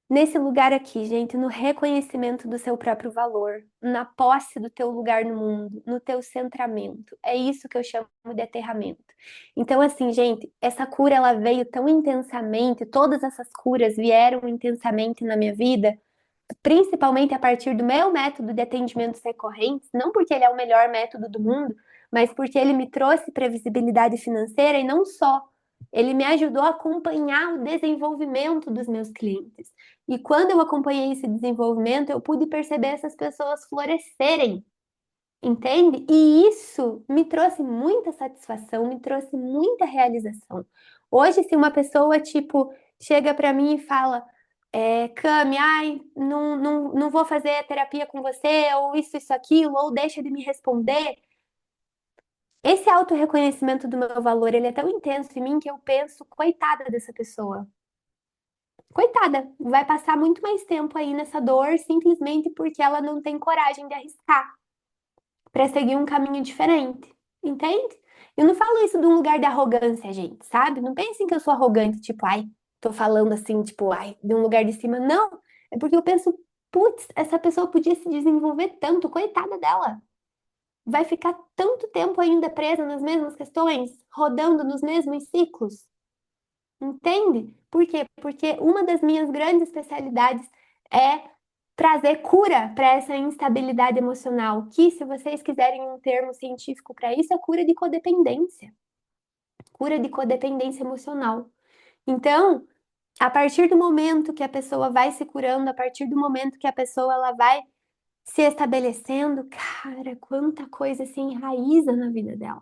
Nesse lugar aqui, gente, no reconhecimento do seu próprio valor, na posse do teu lugar no mundo, no teu centramento. É isso que eu chamo de aterramento. Então, assim, gente, essa cura ela veio tão intensamente, todas essas curas vieram intensamente na minha vida, principalmente a partir do meu método de atendimentos recorrentes, não porque ele é o melhor método do mundo, mas porque ele me trouxe previsibilidade financeira e não só. Ele me ajudou a acompanhar o desenvolvimento dos meus clientes. E quando eu acompanhei esse desenvolvimento, eu pude perceber essas pessoas florescerem, entende? E isso me trouxe muita satisfação, me trouxe muita realização. Hoje, se uma pessoa, tipo, chega para mim e fala, Cami, ai, não vou fazer terapia com você, ou isso, aquilo, ou deixa de me responder. Esse autorreconhecimento do meu valor, ele é tão intenso em mim que eu penso, coitada dessa pessoa. Coitada, vai passar muito mais tempo aí nessa dor simplesmente porque ela não tem coragem de arriscar para seguir um caminho diferente, entende? Eu não falo isso de um lugar de arrogância, gente, sabe? Não pensem que eu sou arrogante, tipo, ai, tô falando assim, tipo, ai, de um lugar de cima. Não, é porque eu penso, putz, essa pessoa podia se desenvolver tanto, coitada dela. Vai ficar tanto tempo ainda presa nas mesmas questões, rodando nos mesmos ciclos. Entende? Por quê? Porque uma das minhas grandes especialidades é trazer cura para essa instabilidade emocional, que, se vocês quiserem um termo científico para isso, é cura de codependência. Cura de codependência emocional. Então, a partir do momento que a pessoa vai se curando, a partir do momento que a pessoa ela vai se estabelecendo, cara, quanta coisa se enraiza na vida dela.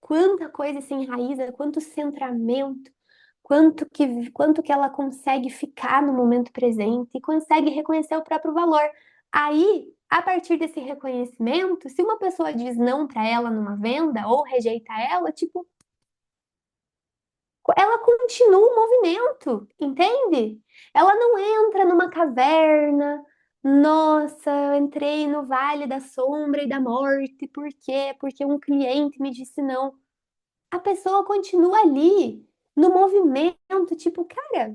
Quanta coisa se enraiza, quanto centramento, quanto que ela consegue ficar no momento presente e consegue reconhecer o próprio valor. Aí, a partir desse reconhecimento, se uma pessoa diz não para ela numa venda ou rejeita ela, tipo, ela continua o movimento, entende? Ela não entra numa caverna. Nossa, eu entrei no vale da sombra e da morte, por quê? Porque um cliente me disse não. A pessoa continua ali, no movimento, tipo, cara,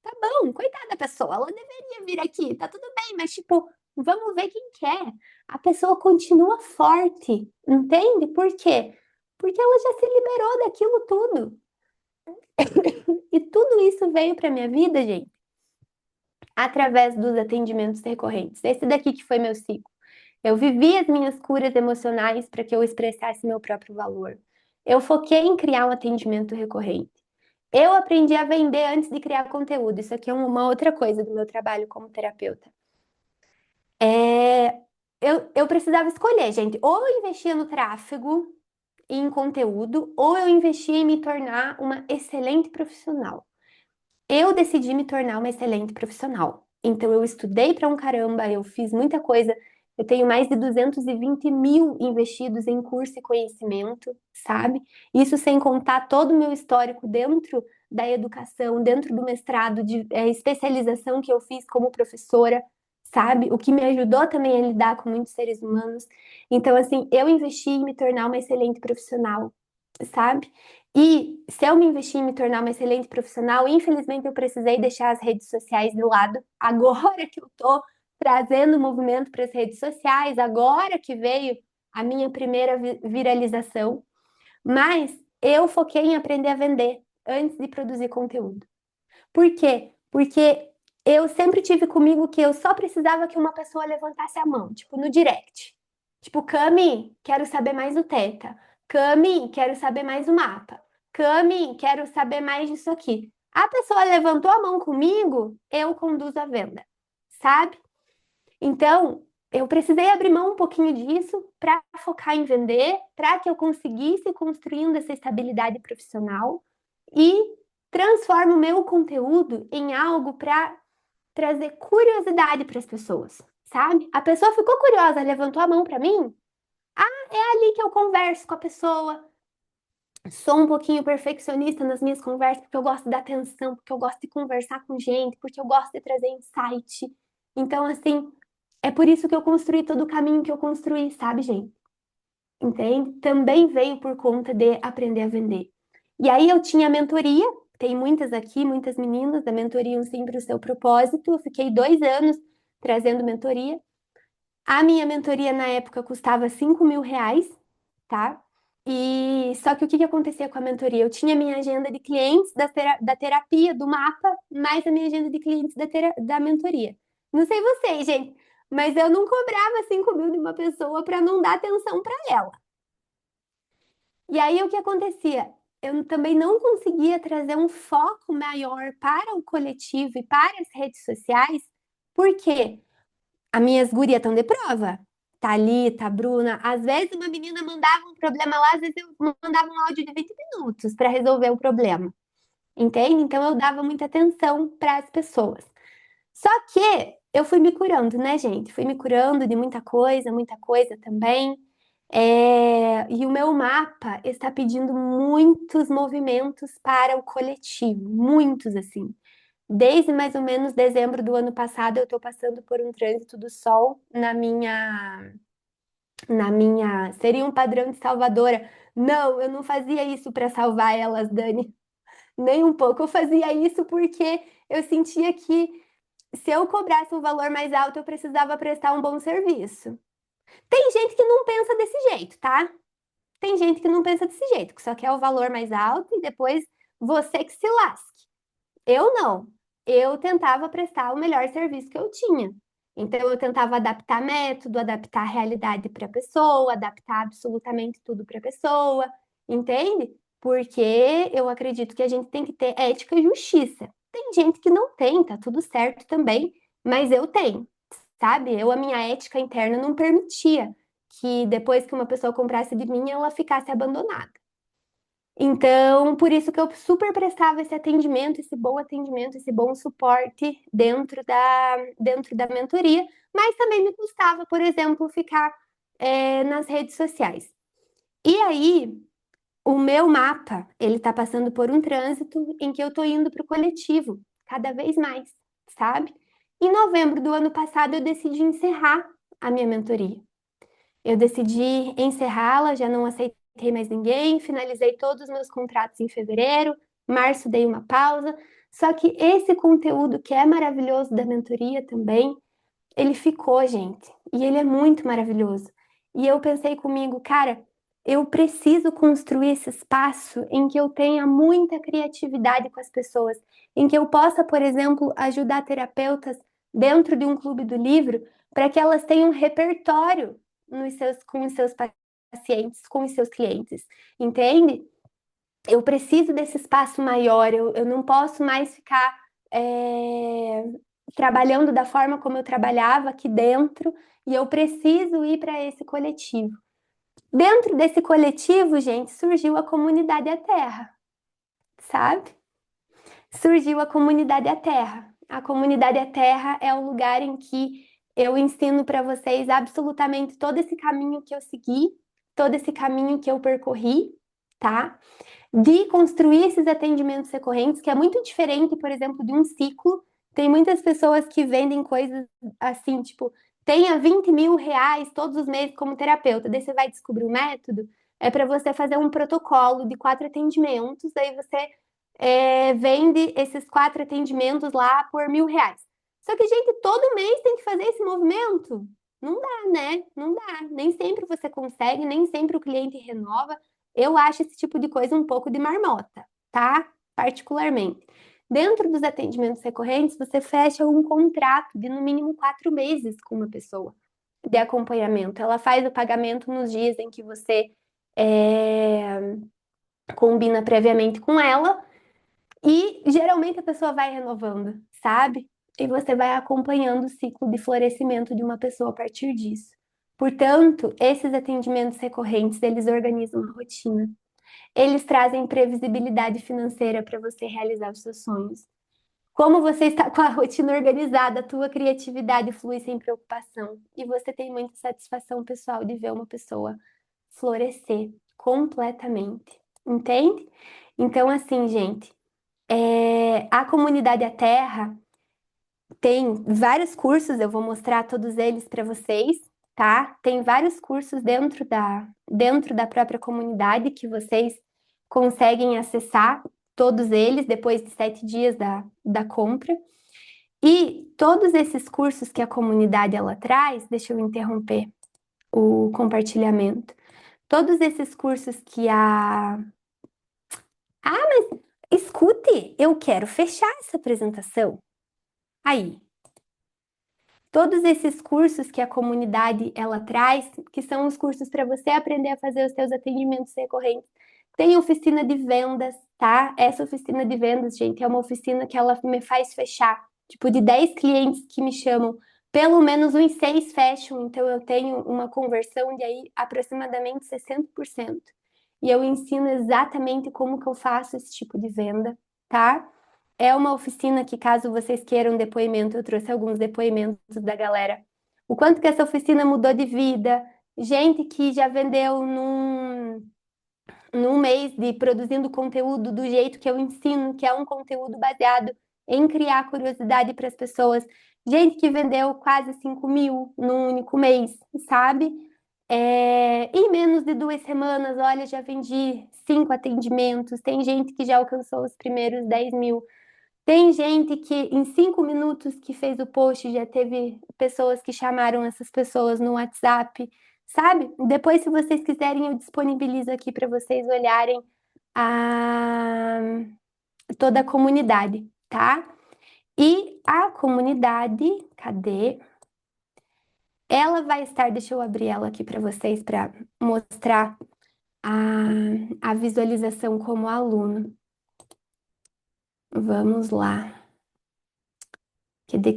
tá bom, coitada da pessoa, ela deveria vir aqui, tá tudo bem, mas tipo, vamos ver quem quer. A pessoa continua forte, entende? Por quê? Porque ela já se liberou daquilo tudo. E tudo isso veio para minha vida, gente, através dos atendimentos recorrentes. Esse daqui que foi meu ciclo. Eu vivi as minhas curas emocionais para que eu expressasse meu próprio valor. Eu foquei em criar um atendimento recorrente. Eu aprendi a vender antes de criar conteúdo. Isso aqui é uma outra coisa do meu trabalho como terapeuta. É, eu precisava escolher, gente. Ou eu investia no tráfego e em conteúdo, ou eu investia em me tornar uma excelente profissional. Eu decidi me tornar uma excelente profissional. Então, eu estudei para um caramba, eu fiz muita coisa. Eu tenho mais de 220 mil investidos em curso e conhecimento, sabe? Isso sem contar todo o meu histórico dentro da educação, dentro do mestrado de especialização que eu fiz como professora, sabe? O que me ajudou também a lidar com muitos seres humanos. Então, assim, eu investi em me tornar uma excelente profissional, sabe? E se eu me investir em me tornar uma excelente profissional, infelizmente eu precisei deixar as redes sociais de lado. Agora que eu tô trazendo o movimento para as redes sociais, agora que veio a minha primeira viralização, mas eu foquei em aprender a vender antes de produzir conteúdo. Por quê? Porque eu sempre tive comigo que eu só precisava que uma pessoa levantasse a mão, tipo no direct. Tipo, Cami, quero saber mais do Teta. Cami, quero saber mais do mapa. Cami, quero saber mais disso aqui. A pessoa levantou a mão comigo, eu conduzo a venda, sabe? Então, eu precisei abrir mão um pouquinho disso para focar em vender, para que eu conseguisse construindo essa estabilidade profissional e transformo o meu conteúdo em algo para trazer curiosidade para as pessoas, sabe? A pessoa ficou curiosa, levantou a mão para mim, é ali que eu converso com a pessoa. Sou um pouquinho perfeccionista nas minhas conversas, porque eu gosto da atenção, porque eu gosto de conversar com gente, porque eu gosto de trazer insight. Então, assim, é por isso que eu construí todo o caminho que eu construí, sabe, gente? Entende? Também veio por conta de aprender a vender. E aí eu tinha mentoria, tem muitas aqui, muitas meninas da mentoria um sempre o seu propósito. Eu fiquei 2 anos trazendo mentoria. A minha mentoria na época custava R$ 5.000, tá? E só que o que que acontecia com a mentoria? Eu tinha minha agenda de clientes da terapia, do mapa, mais a minha agenda de clientes da mentoria. Não sei vocês, gente, mas eu não cobrava 5.000 de uma pessoa para não dar atenção para ela. E aí o que acontecia? Eu também não conseguia trazer um foco maior para o coletivo e para as redes sociais, porque as minhas gurias estão de prova. Thalita, Bruna, às vezes uma menina mandava um problema lá, às vezes eu mandava um áudio de 20 minutos para resolver o problema. Entende? Então eu dava muita atenção para as pessoas. Só que eu fui me curando, né, gente? Fui me curando de muita coisa também. E o meu mapa está pedindo muitos movimentos para o coletivo, muitos assim. Desde mais ou menos dezembro do ano passado, eu estou passando por um trânsito do Sol seria um padrão de salvadora. Não, eu não fazia isso para salvar elas, Dani, nem um pouco. Eu fazia isso porque eu sentia que se eu cobrasse um valor mais alto, eu precisava prestar um bom serviço. Tem gente que não pensa desse jeito, tá? Tem gente que não pensa desse jeito, que só quer o valor mais alto e depois você que se lasque. Eu não. Eu tentava prestar o melhor serviço que eu tinha. Então, eu tentava adaptar método, adaptar a realidade para a pessoa, adaptar absolutamente tudo para a pessoa, entende? Porque eu acredito que a gente tem que ter ética e justiça. Tem gente que não tem, tá tudo certo também, mas eu tenho, sabe? A minha ética interna não permitia que depois que uma pessoa comprasse de mim, ela ficasse abandonada. Então, por isso que eu super prestava esse atendimento, esse bom atendimento, esse bom suporte dentro da mentoria, mas também me custava, por exemplo, ficar nas redes sociais. E aí, o meu mapa, ele tá passando por um trânsito em que eu tô indo para o coletivo, cada vez mais, sabe? Em novembro do ano passado, eu decidi encerrar a minha mentoria. Eu decidi encerrá-la, já não aceitei mais ninguém, finalizei todos os meus contratos em fevereiro, março dei uma pausa. Só que esse conteúdo que é maravilhoso da mentoria também, ele ficou, gente, e ele é muito maravilhoso. E eu pensei comigo, cara, eu preciso construir esse espaço em que eu tenha muita criatividade com as pessoas, em que eu possa, por exemplo, ajudar terapeutas dentro de um clube do livro para que elas tenham repertório com os seus pacientes, com os seus clientes, entende? Eu preciso desse espaço maior, eu não posso mais ficar é, trabalhando da forma como eu trabalhava aqui dentro, e eu preciso ir para esse coletivo. Dentro desse coletivo, gente, surgiu a comunidade A Terra, sabe? Surgiu a comunidade A Terra. A comunidade A Terra é o lugar em que eu ensino para vocês absolutamente todo esse caminho que eu segui, todo esse caminho que eu percorri, tá? De construir esses atendimentos recorrentes, que é muito diferente, por exemplo, de um ciclo. Tem muitas pessoas que vendem coisas assim, tipo, tenha 20 mil reais todos os meses como terapeuta. Daí você vai descobrir o método, é para você fazer um protocolo de 4 atendimentos, daí você vende esses 4 atendimentos lá por R$ 1.000. Só que, gente, todo mês tem que fazer esse movimento? Não dá, né? Não dá. Nem sempre você consegue, nem sempre o cliente renova. Eu acho esse tipo de coisa um pouco de marmota, tá? Particularmente. Dentro dos atendimentos recorrentes, você fecha um contrato de no mínimo 4 meses com uma pessoa de acompanhamento. Ela faz o pagamento nos dias em que você é, combina previamente com ela e geralmente a pessoa vai renovando, sabe? E você vai acompanhando o ciclo de florescimento de uma pessoa a partir disso. Portanto, esses atendimentos recorrentes, eles organizam uma rotina. Eles trazem previsibilidade financeira para você realizar os seus sonhos. Como você está com a rotina organizada, a tua criatividade flui sem preocupação e você tem muita satisfação pessoal de ver uma pessoa florescer completamente, entende? Então, assim, gente, a comunidade A Terra tem vários cursos, eu vou mostrar todos eles para vocês, tá? Tem vários cursos dentro da própria comunidade que vocês conseguem acessar todos eles depois de 7 dias da compra. E todos esses cursos que a comunidade ela traz, deixa eu interromper o compartilhamento. Todos esses cursos que a. Ah, mas escute, eu quero fechar essa apresentação. Aí, todos esses cursos que a comunidade ela traz, que são os cursos para você aprender a fazer os seus atendimentos recorrentes. Tem oficina de vendas, tá? Essa oficina de vendas, gente, é uma oficina que ela me faz fechar. Tipo, de 10 clientes que me chamam, pelo menos uns 6 fecham, então eu tenho uma conversão de aí aproximadamente 60%. E eu ensino exatamente como que eu faço esse tipo de venda, tá? É uma oficina que, caso vocês queiram depoimento, eu trouxe alguns depoimentos da galera. O quanto que essa oficina mudou de vida. Gente que já vendeu num mês de produzindo conteúdo do jeito que eu ensino, que é um conteúdo baseado em criar curiosidade para as pessoas. Gente que vendeu quase 5 mil num único mês, sabe? Em menos de 2 semanas, olha, já vendi 5 atendimentos. Tem gente que já alcançou os primeiros 10 mil. Tem gente que em 5 minutos que fez o post já teve pessoas que chamaram essas pessoas no WhatsApp, sabe? Depois, se vocês quiserem, eu disponibilizo aqui para vocês olharem a... toda a comunidade, tá? E a comunidade, cadê? Ela vai estar, deixa eu abrir ela aqui para vocês para mostrar a visualização como aluno. Vamos lá. Cadê?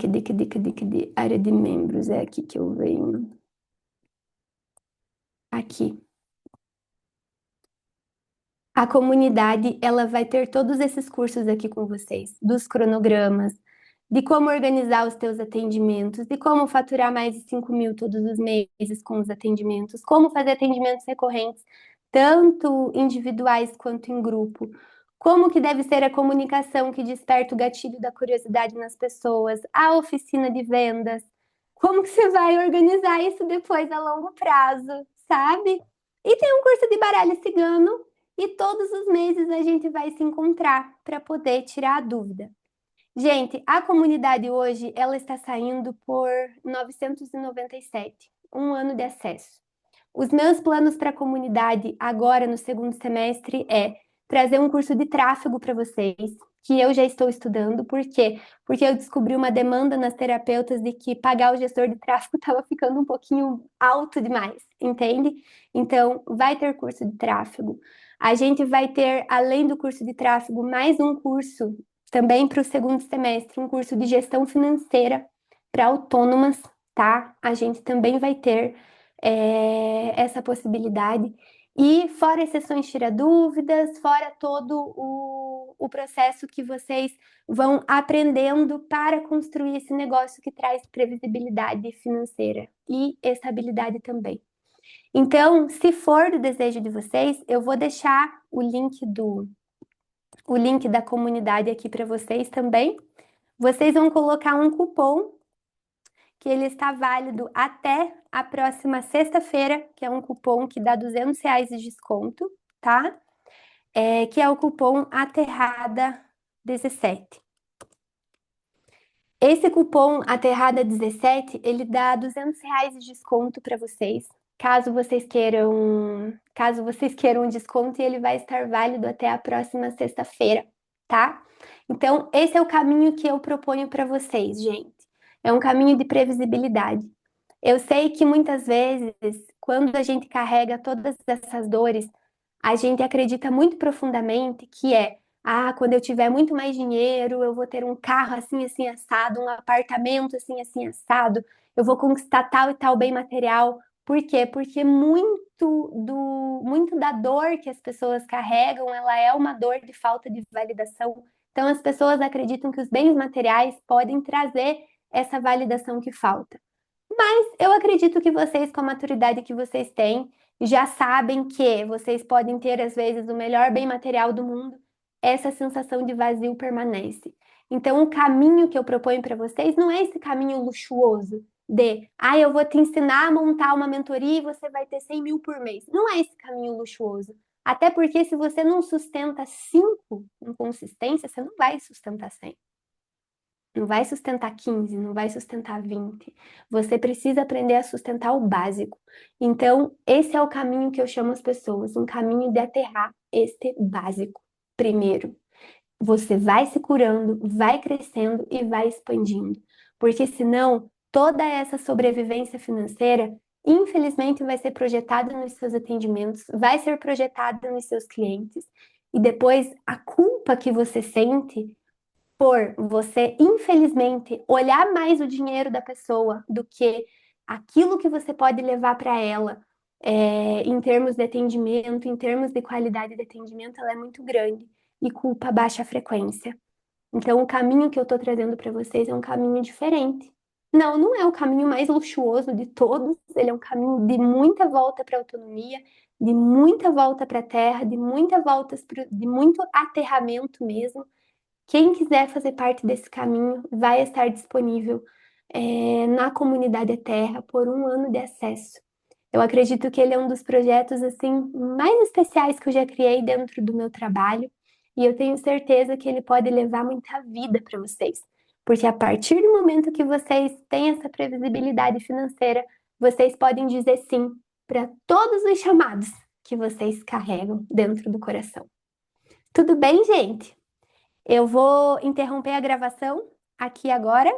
Área de membros, é aqui que eu venho. Aqui. A comunidade, ela vai ter todos esses cursos aqui com vocês, dos cronogramas, de como organizar os teus atendimentos, de como faturar mais de 5 mil todos os meses com os atendimentos, como fazer atendimentos recorrentes, tanto individuais quanto em grupo, como que deve ser a comunicação que desperta o gatilho da curiosidade nas pessoas, a oficina de vendas, como que você vai organizar isso depois a longo prazo, sabe? E tem um curso de baralho cigano e todos os meses a gente vai se encontrar para poder tirar a dúvida. Gente, a comunidade hoje ela está saindo por 997, um ano de acesso. Os meus planos para a comunidade agora no segundo semestre é trazer um curso de tráfego para vocês, que eu já estou estudando. Por quê? Porque eu descobri uma demanda nas terapeutas de que pagar o gestor de tráfego estava ficando um pouquinho alto demais, entende? Então, vai ter curso de tráfego. A gente vai ter, além do curso de tráfego, mais um curso também para o segundo semestre, um curso de gestão financeira para autônomas, tá? A gente também vai ter essa possibilidade. E fora as sessões tira dúvidas, fora todo o processo que vocês vão aprendendo para construir esse negócio que traz previsibilidade financeira e estabilidade também. Então, se for do desejo de vocês, eu vou deixar o link da comunidade aqui para vocês também. Vocês vão colocar um cupom que ele está válido até a próxima sexta-feira, que é um cupom que dá R$ 200 de desconto, tá? Que é o cupom Aterrada17. Esse cupom Aterrada17, ele dá R$ 200 de desconto para vocês, caso vocês queiram um desconto, e ele vai estar válido até a próxima sexta-feira, tá? Então, esse é o caminho que eu proponho para vocês, gente. É um caminho de previsibilidade. Eu sei que muitas vezes, quando a gente carrega todas essas dores, a gente acredita muito profundamente que quando eu tiver muito mais dinheiro, eu vou ter um carro assim, assim, assado, um apartamento assim, assim, assado, eu vou conquistar tal e tal bem material. Por quê? Porque muito da dor que as pessoas carregam, ela é uma dor de falta de validação. Então, as pessoas acreditam que os bens materiais podem trazer essa validação que falta. Mas eu acredito que vocês, com a maturidade que vocês têm, já sabem que vocês podem ter, às vezes, o melhor bem material do mundo, essa sensação de vazio permanece. Então, o caminho que eu proponho para vocês não é esse caminho luxuoso eu vou te ensinar a montar uma mentoria e você vai ter 100 mil por mês. Não é esse caminho luxuoso. Até porque se você não sustenta 5 em consistência, você não vai sustentar 100. Não vai sustentar 15, não vai sustentar 20. Você precisa aprender a sustentar o básico. Então, esse é o caminho que eu chamo as pessoas, um caminho de aterrar este básico. Primeiro, você vai se curando, vai crescendo e vai expandindo. Porque senão, toda essa sobrevivência financeira, infelizmente, vai ser projetada nos seus atendimentos, vai ser projetada nos seus clientes. E depois, a culpa que você sente por você, infelizmente, olhar mais o dinheiro da pessoa do que aquilo que você pode levar para ela, em termos de atendimento, em termos de qualidade de atendimento, ela é muito grande e culpa baixa frequência. Então, o caminho que eu estou trazendo para vocês é um caminho diferente. Não, não é o caminho mais luxuoso de todos, ele é um caminho de muita volta para a autonomia, de muita volta para a terra, de de muito aterramento mesmo. Quem quiser fazer parte desse caminho vai estar disponível na comunidade Terra por um ano de acesso. Eu acredito que ele é um dos projetos assim mais especiais que eu já criei dentro do meu trabalho e eu tenho certeza que ele pode levar muita vida para vocês, porque a partir do momento que vocês têm essa previsibilidade financeira, vocês podem dizer sim para todos os chamados que vocês carregam dentro do coração. Tudo bem, gente? Eu vou interromper a gravação aqui agora